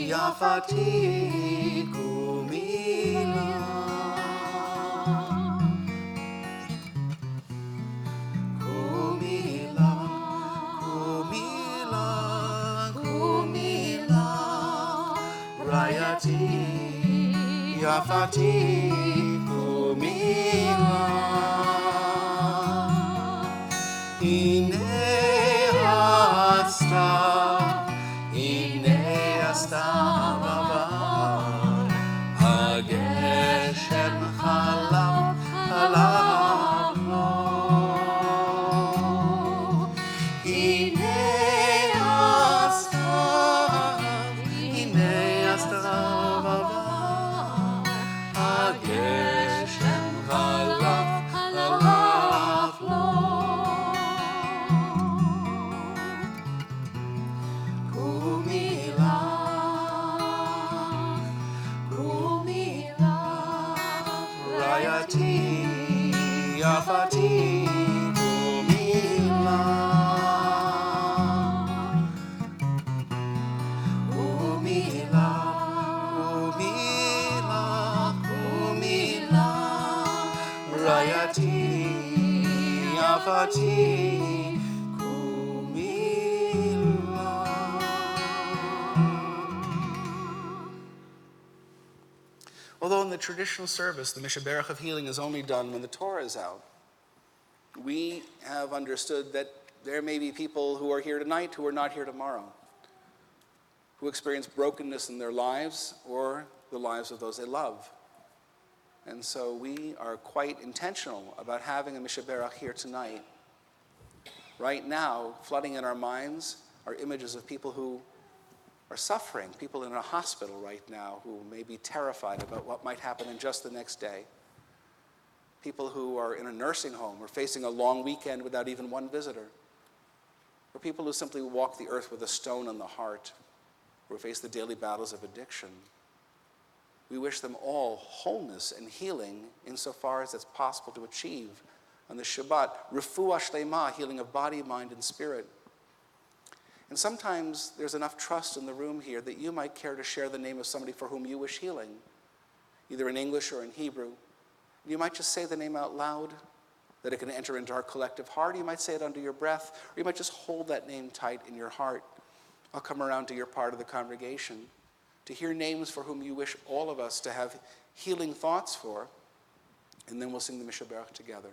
Yafati, Kumi lach. Kumi lach, Rayati, Yafati, Kumi lach. Ine asta babar, Hageshem chalav lo. Ine asta babar, Hageshem chalav lo. Kumi lach, Rayati, Yafati, Kumi lach. Yafati, Kumila. Although in the traditional service, the Mishaberach of healing is only done when the Torah is out, we have understood that there may be people who are here tonight who are not here tomorrow, who experience brokenness in their lives or the lives of those they love. And so we are quite intentional about having a Mishaberach here tonight. Right now, flooding in our minds are images of people who are suffering, people in a hospital right now who may be terrified about what might happen in just the next day. People who are in a nursing home or facing a long weekend without even one visitor. Or people who simply walk the earth with a stone in the heart or face the daily battles of addiction. We wish them all wholeness and healing insofar as it's possible to achieve on the Shabbat. Refuah shlema, healing of body, mind, and spirit. And sometimes there's enough trust in the room here that you might care to share the name of somebody for whom you wish healing, either in English or in Hebrew. You might just say the name out loud, that it can enter into our collective heart. You might say it under your breath, or you might just hold that name tight in your heart. I'll come around to your part of the congregation to hear names for whom you wish all of us to have healing thoughts for, and then we'll sing the Mishaberach together.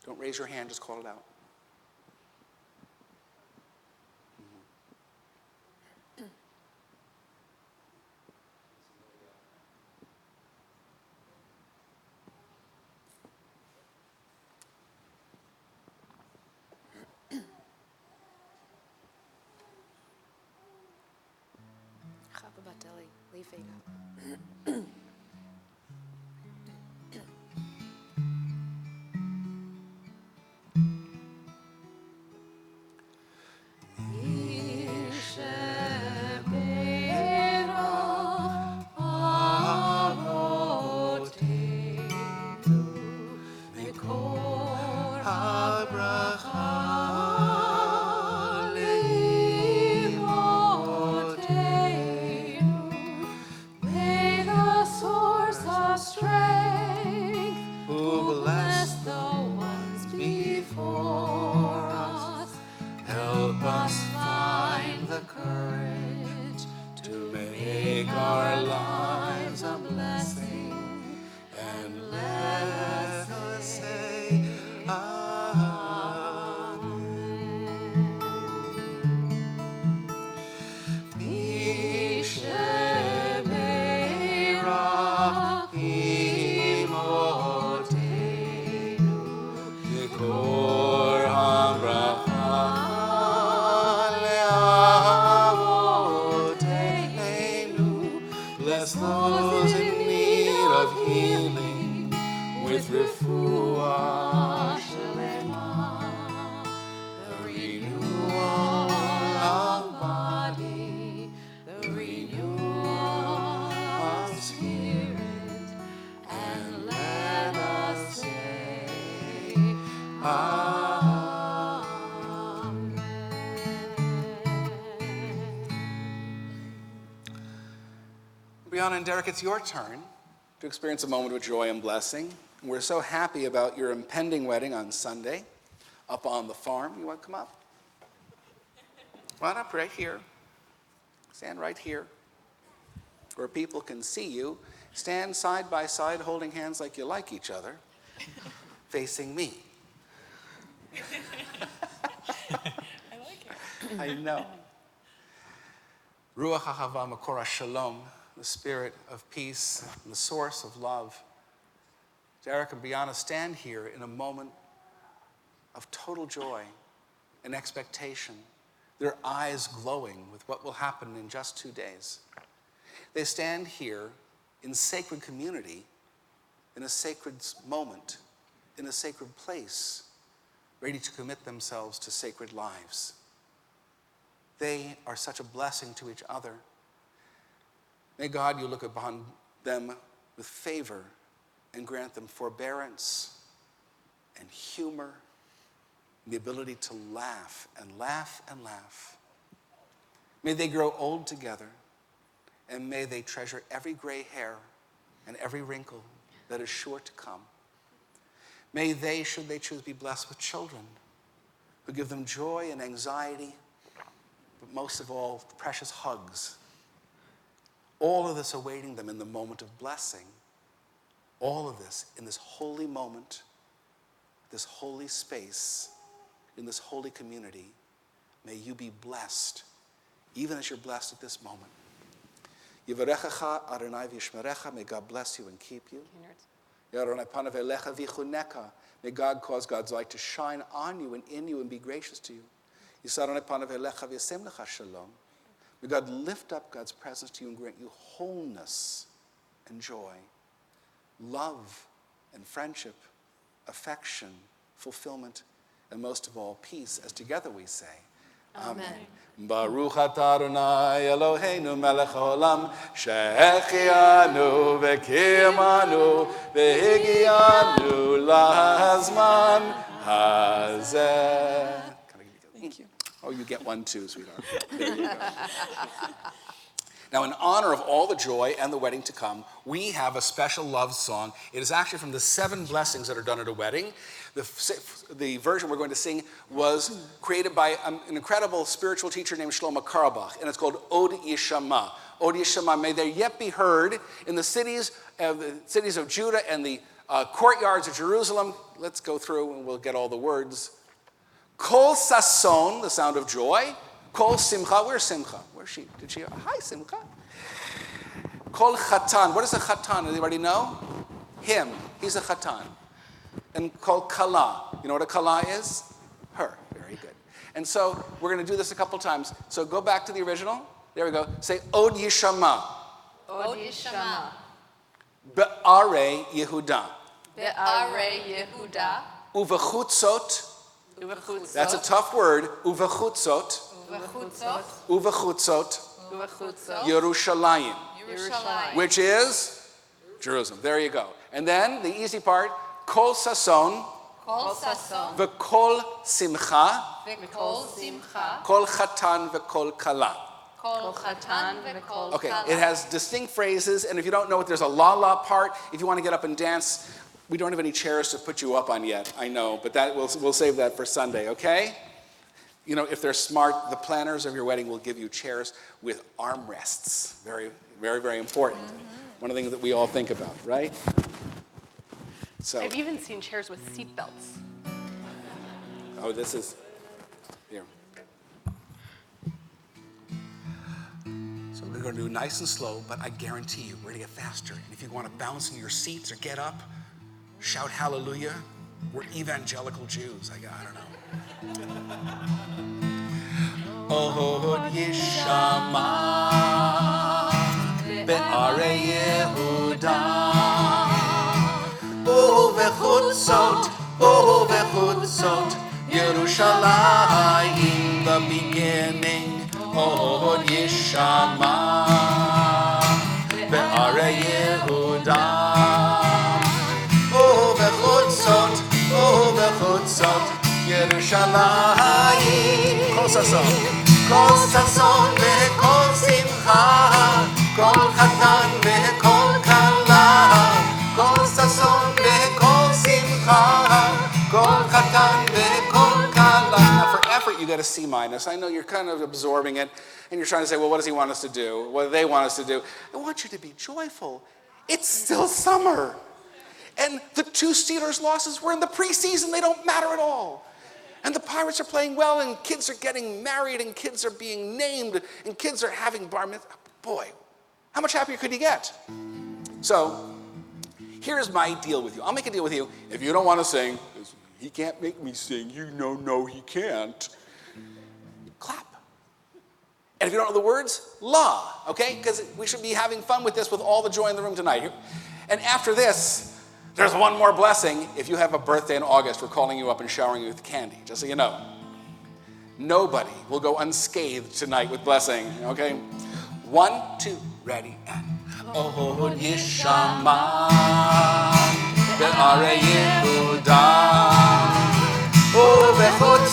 Don't raise your hand, just call it out. Shabbat Dodi Li. Bless those in need of healing with refuah shlema, the renewal of body, the renewal of spirit, and let us say, Brianna and Derek, it's your turn to experience a moment of joy and blessing. We're so happy about your impending wedding on Sunday up on the farm. You want to come up? Come on up right here. Stand right here where people can see you. Stand side by side holding hands like you like each other, facing me. I like it. I know. Ruach hahava makora shalom, the spirit of peace and the source of love. Derek and Brianna stand here in a moment of total joy and expectation, their eyes glowing with what will happen in just 2 days. They stand here in sacred community, in a sacred moment, in a sacred place, ready to commit themselves to sacred lives. They are such a blessing to each other. May God, you look upon them with favor and grant them forbearance and humor, the ability to laugh and laugh and laugh. May they grow old together, and may they treasure every gray hair and every wrinkle that is sure to come. May they, should they choose, be blessed with children who give them joy and anxiety, but most of all, precious hugs. All of this awaiting them in the moment of blessing. All of this in this holy moment, this holy space, in this holy community. May you be blessed, even as you're blessed at this moment. Yivarechecha Adonai v'yishmerecha. May God bless you and keep you. Adonai panav elecha v'yichuneka. May God cause God's light to shine on you and in you and be gracious to you. Yisad panav elecha v'yasem lecha shalom. May God lift up God's presence to you and grant you wholeness and joy, love and friendship, affection, fulfillment, and most of all, peace, as together we say, Amen. Baruch atah Adonai Eloheinu melech haolam, shehechianu v'kiyamanu v'higianu lahazman hazeh. Thank you. Oh, you get one too, sweetheart. There you go. Now, in honor of all the joy and the wedding to come, we have a special love song. It is actually from the 7 blessings that are done at a wedding. The version we're going to sing was created by an incredible spiritual teacher named Shalom Aleichem, and it's called Od Yishama. Od Yishama, may there yet be heard in the cities of Judah and the courtyards of Jerusalem. Let's go through and we'll get all the words. Kol sason, the sound of joy. Kol simcha, where's Simcha? Where's she? Did she? Hi, Simcha. Kol chatan, what is a chatan? Anybody know? Him, he's a chatan. And kol kala, you know what a kala is? Her, very good. And so we're going to do this a couple times. So go back to the original. There we go. Say Od Yishama. Od Yishama. Be'arei Yehuda. Be'arei Yehuda. Uvechutzot. Uvechutzot. That's a tough word. Uvechutzot. Uvechutzot. Uvechutzot. Uvechutzot. Yerushalayim. Yerushalayim. Which is Jerusalem. There you go. And then the easy part. Kol sason. Kol sason. V'kol simcha. V'kol simcha. Kol chatan v'kol kala. Kol chatan v'kol kala. Okay, it has distinct phrases, and if you don't know it, there's a la-la part. If you want to get up and dance, we don't have any chairs to put you up on yet, I know, but that we'll save that for Sunday, okay? You know, if they're smart, the planners of your wedding will give you chairs with armrests. Very, very, very important. Mm-hmm. One of the things that we all think about, right? So, I've even seen chairs with seat belts. oh, this is, here. So we're going to do nice and slow, but I guarantee you, we're going to get faster. And if you want to bounce in your seats or get up, shout hallelujah. We're evangelical Jews. I don't know. Od Yishama Be'arei Yehuda Uvechutzot Yerushalayim. The beginning. Od Yishama Be'arei Yehuda Uvechutzot Yerushalayim. Kol sason ve'kol simcha, kol chatan ve'kol kala. Kol sason ve'kol simcha, kol chatan ve'kol kala. Now for effort you got a C-. I know you're kind of absorbing it, and you're trying to say, well, what does he want us to do? What do they want us to do? I want you to be joyful. It's still summer. And the 2 Steelers losses were in the preseason. They don't matter at all. And the Pirates are playing well, and kids are getting married, and kids are being named, and kids are having bar mitzvah. Boy, how much happier could you get? So, here's my deal with you. I'll make a deal with you. If you don't want to sing, he can't make me sing. You know, no, he can't. Clap. And if you don't know the words, la, okay? Because we should be having fun with this with all the joy in the room tonight. And after this, there's one more blessing. If you have a birthday in August, we're calling you up and showering you with candy, just so you know. Nobody will go unscathed tonight with blessing, okay? 1, 2, ready, and Od Yishama Be'arei Yehuda Uvechutzot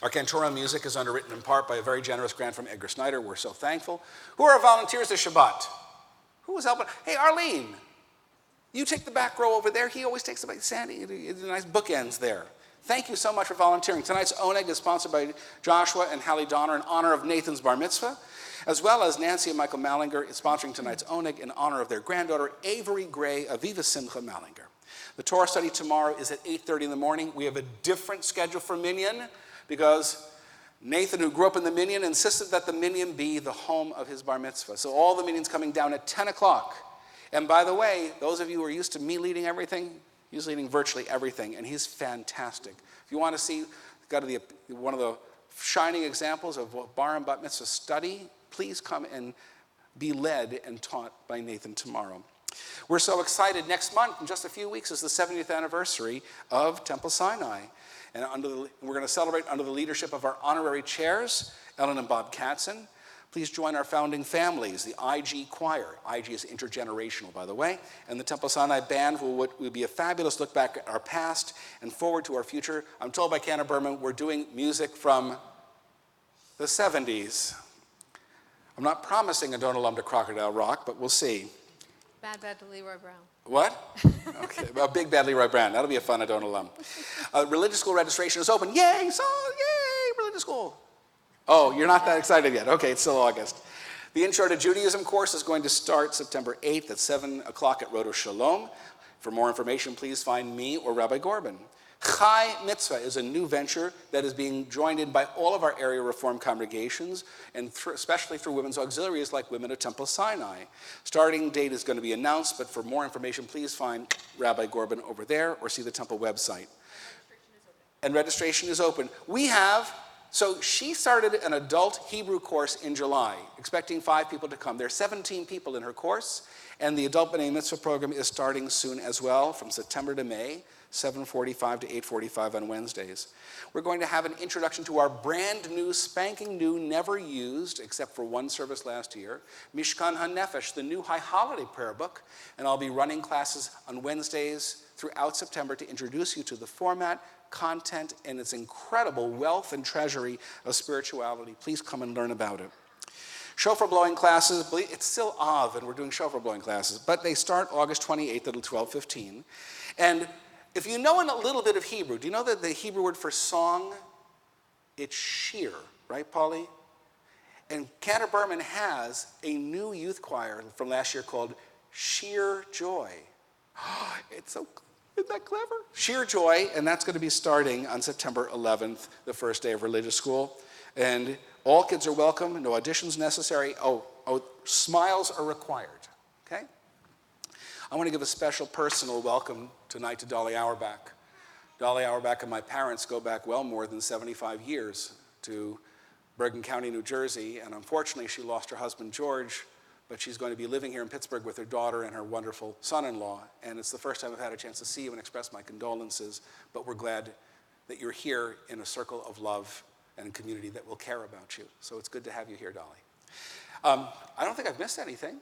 Our cantora music is underwritten in part by a very generous grant from Edgar Snyder. We're so thankful. Who are our volunteers this Shabbat? Who was helping? Hey, Arlene, you take the back row over there. He always takes the back. Sandy, the nice bookends there. Thank you so much for volunteering. Tonight's Oneg is sponsored by Joshua and Hallie Donner in honor of Nathan's bar mitzvah, as well as Nancy and Michael Mallinger is sponsoring tonight's Oneg in honor of their granddaughter, Avery Gray Aviva Simcha Mallinger. The Torah study tomorrow is at 8:30 in the morning. We have a different schedule for Minyan because Nathan, who grew up in the Minyan, insisted that the Minyan be the home of his bar mitzvah. So all the Minyan's coming down at 10 o'clock. And by the way, those of you who are used to me leading everything, he's leading virtually everything, and he's fantastic. If you want to see one of the shining examples of what bar and bat mitzvah study, please come and be led and taught by Nathan tomorrow. We're so excited. Next month, in just a few weeks, is the 70th anniversary of Temple Sinai. And we're going to celebrate under the leadership of our honorary chairs, Ellen and Bob Katzen. Please join our founding families, the IG Choir. IG is intergenerational, by the way. And the Temple Sinai Band will be a fabulous look back at our past and forward to our future. I'm told by Cantor Berman we're doing music from the 70s. I'm not promising a Adonai to Crocodile Rock, but we'll see. Bad to Leroy Brown. What? Okay, a big bad Leroy Brown. That'll be a fun Adonai. Religious school registration is open. Yay, religious school. Oh, you're not that excited yet. Okay, it's still August. The Intro to Judaism course is going to start September 8th at 7 o'clock at Rodo Shalom. For more information, please find me or Rabbi Gorban. Chai Mitzvah is a new venture that is being joined in by all of our area Reform congregations, and especially through women's auxiliaries like Women of Temple Sinai. Starting date is going to be announced, but for more information, please find Rabbi Gorban over there or see the temple website. And registration is open. So she started an adult Hebrew course in July, expecting 5 people to come. There are 17 people in her course, and the Adult B'nai Mitzvah program is starting soon as well, from September to May, 7:45 to 8:45 on Wednesdays. We're going to have an introduction to our brand new, spanking new, never used, except for one service last year, Mishkan HaNefesh, the new High Holiday prayer book, and I'll be running classes on Wednesdays throughout September to introduce you to the format, content, and its incredible wealth and treasury of spirituality. Please come and learn about it. Shofar blowing classes, it's still Av, and we're doing shofar blowing classes, but they start August 28th at 12:15. And if you know a little bit of Hebrew, do you know that the Hebrew word for song, it's shir, right, Polly? And Cantor Berman has a new youth choir from last year called Sheer Joy. Isn't that clever? Sheer Joy, and that's going to be starting on September 11th, the first day of religious school. And all kids are welcome, no auditions necessary. Smiles are required, okay? I want to give a special personal welcome tonight to Dolly Auerbach. Dolly Auerbach and my parents go back well more than 75 years to Bergen County, New Jersey, and unfortunately she lost her husband George, but she's going to be living here in Pittsburgh with her daughter and her wonderful son-in-law, and it's the first time I've had a chance to see you and express my condolences, but we're glad that you're here in a circle of love and a community that will care about you. So it's good to have you here, Dolly. I don't think I've missed anything.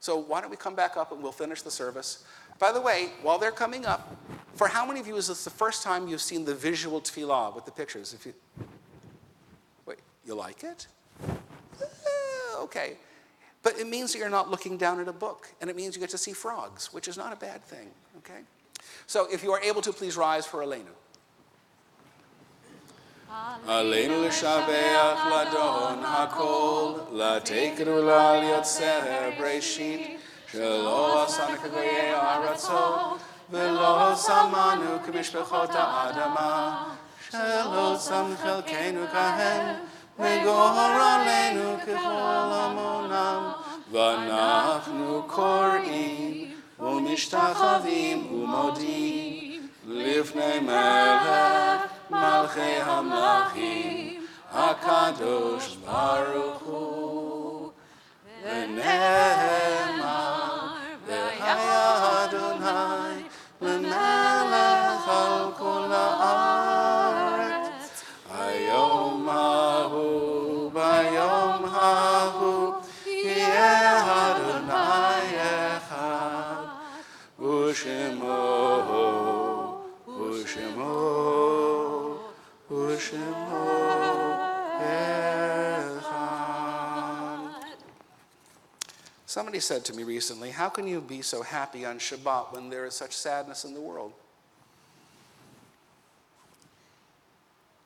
So why don't we come back up and we'll finish the service. By the way, while they're coming up, for how many of you is this the first time you've seen the visual tefillah with the pictures? Wait, you like it? Okay. But it means that you're not looking down at a book, and it means you get to see frogs, which is not a bad thing, okay? So if you are able to, please rise for Aleinu. Aleinu l'shabeach ladon hakol, latekenu lal yotzeh breshit, shelo asanu k'goyei ha'aratzot, velo samanu k'mishpachot ha'adama, shelo sam chelkeinu kahen, v'gor aleinu k'chol hamonam, v'anachnu kor'im, u'mishtachavim u'modim, lifnei melech, Malchei HaMlachim, HaKadosh Baruch Hu, V'ne'emar, V'haya Adonai, L'melech al kol ha'aretz, Hayom ha'hu, B'yom ha'hu, Yeh Adonai echad, U'shemo, U'shemo, U'shemo. Somebody said to me recently, how can you be so happy on Shabbat when there is such sadness in the world?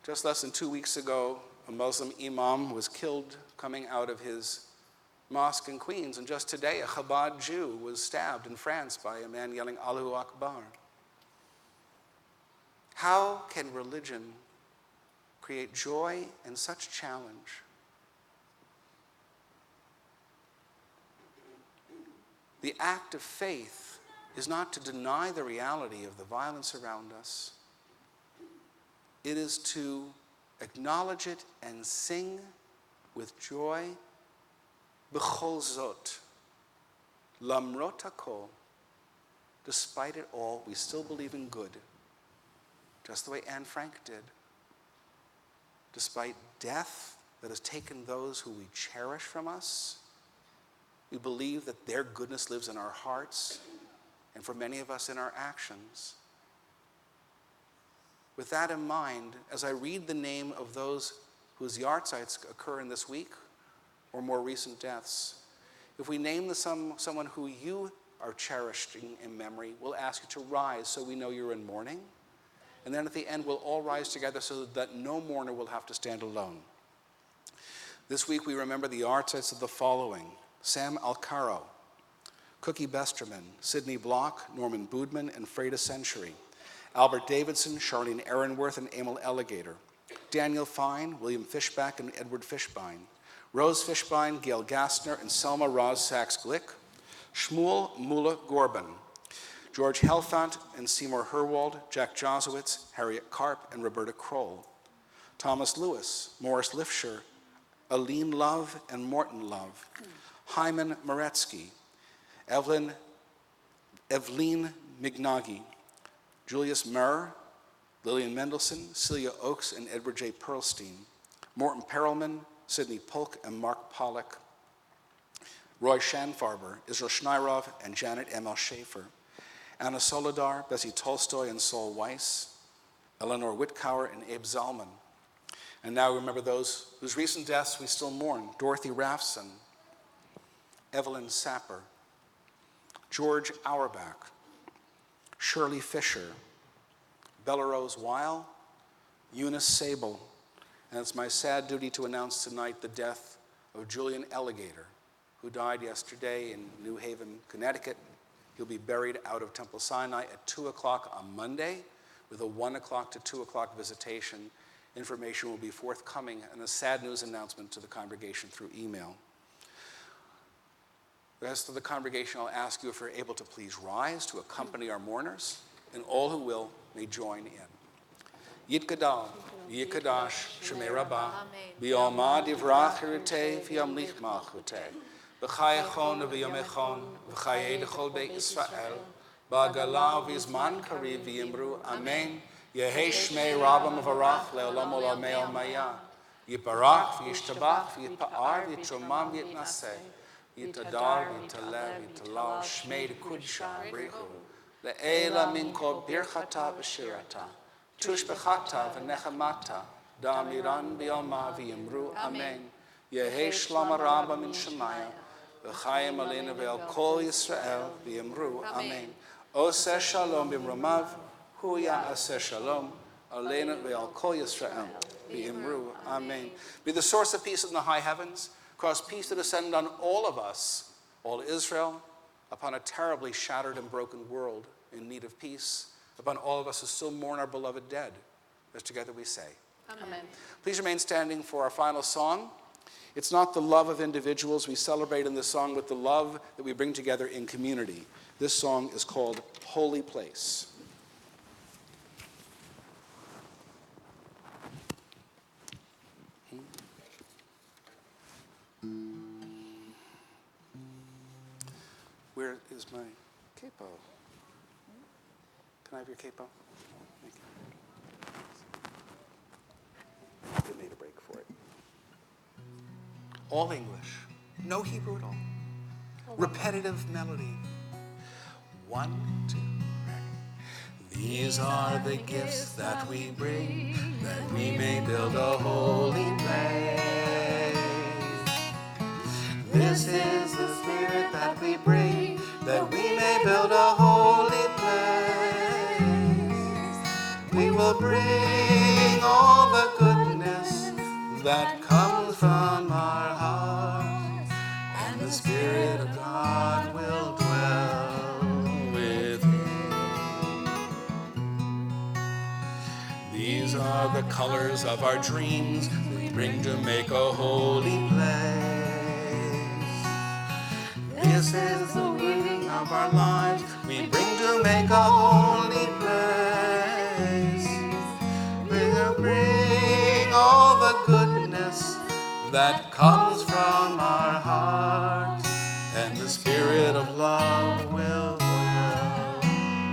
Just less than 2 weeks ago, a Muslim imam was killed coming out of his mosque in Queens. And just today, a Chabad Jew was stabbed in France by a man yelling, Allahu Akbar. How can religion create joy in such challenge? The act of faith is not to deny the reality of the violence around us. It is to acknowledge it and sing with joy, b'chol zot, lamrot hakol. Despite it all, we still believe in good, just the way Anne Frank did. Despite death that has taken those who we cherish from us, we believe that their goodness lives in our hearts and for many of us in our actions. With that in mind, as I read the name of those whose yahrzeits occur in this week or more recent deaths, if we name someone who you are cherishing in memory, we'll ask you to rise so we know you're in mourning. And then at the end, we'll all rise together so that no mourner will have to stand alone. This week, we remember the yahrzeits of the following: Sam Alcaro, Cookie Besterman, Sidney Block, Norman Boudman, and Freda Century, Albert Davidson, Charlene Aaronworth, and Emil Elligator, Daniel Fine, William Fishback, and Edward Fishbein, Rose Fishbein, Gail Gassner, and Selma Roz Sachs-Glick, Shmuel Mula Gorban, George Helfant and Seymour Herwald, Jack Josowitz, Harriet Karp, and Roberta Kroll, Thomas Lewis, Morris Lifshire, Aline Love, and Morton Love, Hyman Moretsky, Evelyn Mignaghi, Julius Murr, Lillian Mendelson, Celia Oakes, and Edward J. Perlstein, Morton Perelman, Sidney Polk, and Mark Pollack, Roy Schanfarber, Israel Schneirov, and Janet M.L. Schaefer, Anna Solodar, Bessie Tolstoy, and Saul Weiss, Eleanor Whitcower, and Abe Zalman. And now remember those whose recent deaths we still mourn: Dorothy Raffson, Evelyn Sapper, George Auerbach, Shirley Fisher, Bella Rose Weil, Eunice Sable, and it's my sad duty to announce tonight the death of Julian Elligator, who died yesterday in New Haven, Connecticut. He'll be buried out of Temple Sinai at 2 o'clock on Monday with a 1 o'clock to 2 o'clock visitation. Information will be forthcoming and a sad news announcement to the congregation through email. The rest of the congregation, I'll ask you if you're able to please rise to accompany our mourners, and all who will may join in. Yitgadal, Yikadash, Shemei Rabbah, B'yomah Divrach Hirutei, V'yamlich Malchutei, B'chayachon v'yomechon, V'chayei D'chol Beit Yisrael, Ba'gala v'yizman kariv v'yimru, Amen. Yehei Shmei Rabbah Mevarach, Le'olam Olamei Almaya, Yiparach v'yishtabach v'yipa'ar v'yitromam v'yitnaseh, Yitadar v'yitaleh v'yitalal, Shmei D'kudsha Brechu, Le'ela min kol birchata v'shirata, Tushbechata v'nechamata, Da'amiran b'yomah v'yimru, Amen. Yehei Shlama Rabbah min Shemaya, V'chayim aleinu ve'al kol Yisrael v'yimru, Amen. Oseh Shalom b'mromav, Hu ya'aseh Shalom, aleinu ve'al kol Yisrael v'yimru, Amen. Be the source of peace in the high heavens, cause peace to descend on all of us, all Israel, upon a terribly shattered and broken world in need of peace, upon all of us who still mourn our beloved dead, as together we say. Amen. Please remain standing for our final song. It's not the love of individuals we celebrate in this song, but the love that we bring together in community. This song is called Holy Place. Where is my capo? Can I have your capo? Thank you. They made a break for it. All English, no Hebrew at all. Repetitive melody. 1, 2, ready. These are the gifts that we bring, that we may build a holy place. This is the spirit that we bring, that we may build a holy place. We will bring all the goodness that comes from our hearts, and the Spirit of God will dwell within. These are the colors of our dreams we bring to make a holy place. This is the weaving of our lives we bring to make a holy place. We will bring all the goodness that comes from our hearts, and the Spirit of love will dwell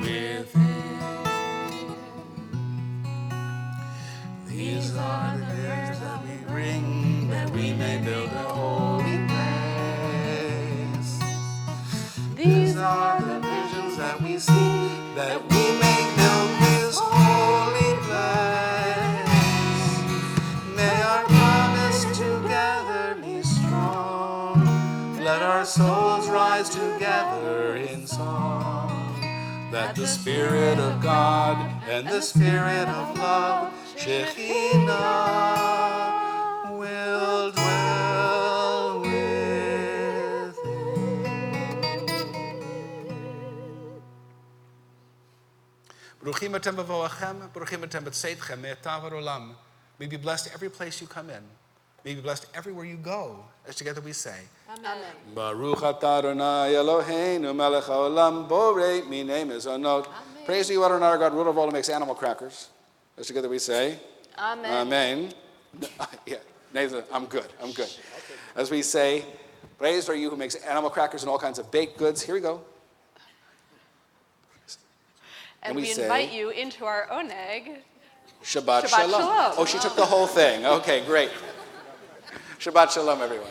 within. These are the prayers that we bring, that we may build a holy place. These are the visions that we see, that we may build this holy place. May our promise together be strong. Let our souls rise together in song, that the Spirit of God and the Spirit of love, Shekhinah, will dwell within. Baruchim atem b'voachem, baruchim atem b'tzeitchem, me'atav olam. May be blessed every place you come in. May be blessed everywhere you go. As together we say, Amen. Baruch atah Adonai Eloheinu melech haolam borei minei mezonot. Praise to you, Adonai, our God, ruler of all, who makes animal crackers. As together we say, Amen. Amen. Yeah, Nathan, I'm good. As we say, praised are you who makes animal crackers and all kinds of baked goods. Here we go. And we invite you into our oneg. Shabbat Shalom. Oh, she took the whole thing. Okay, great. Shabbat Shalom, everyone.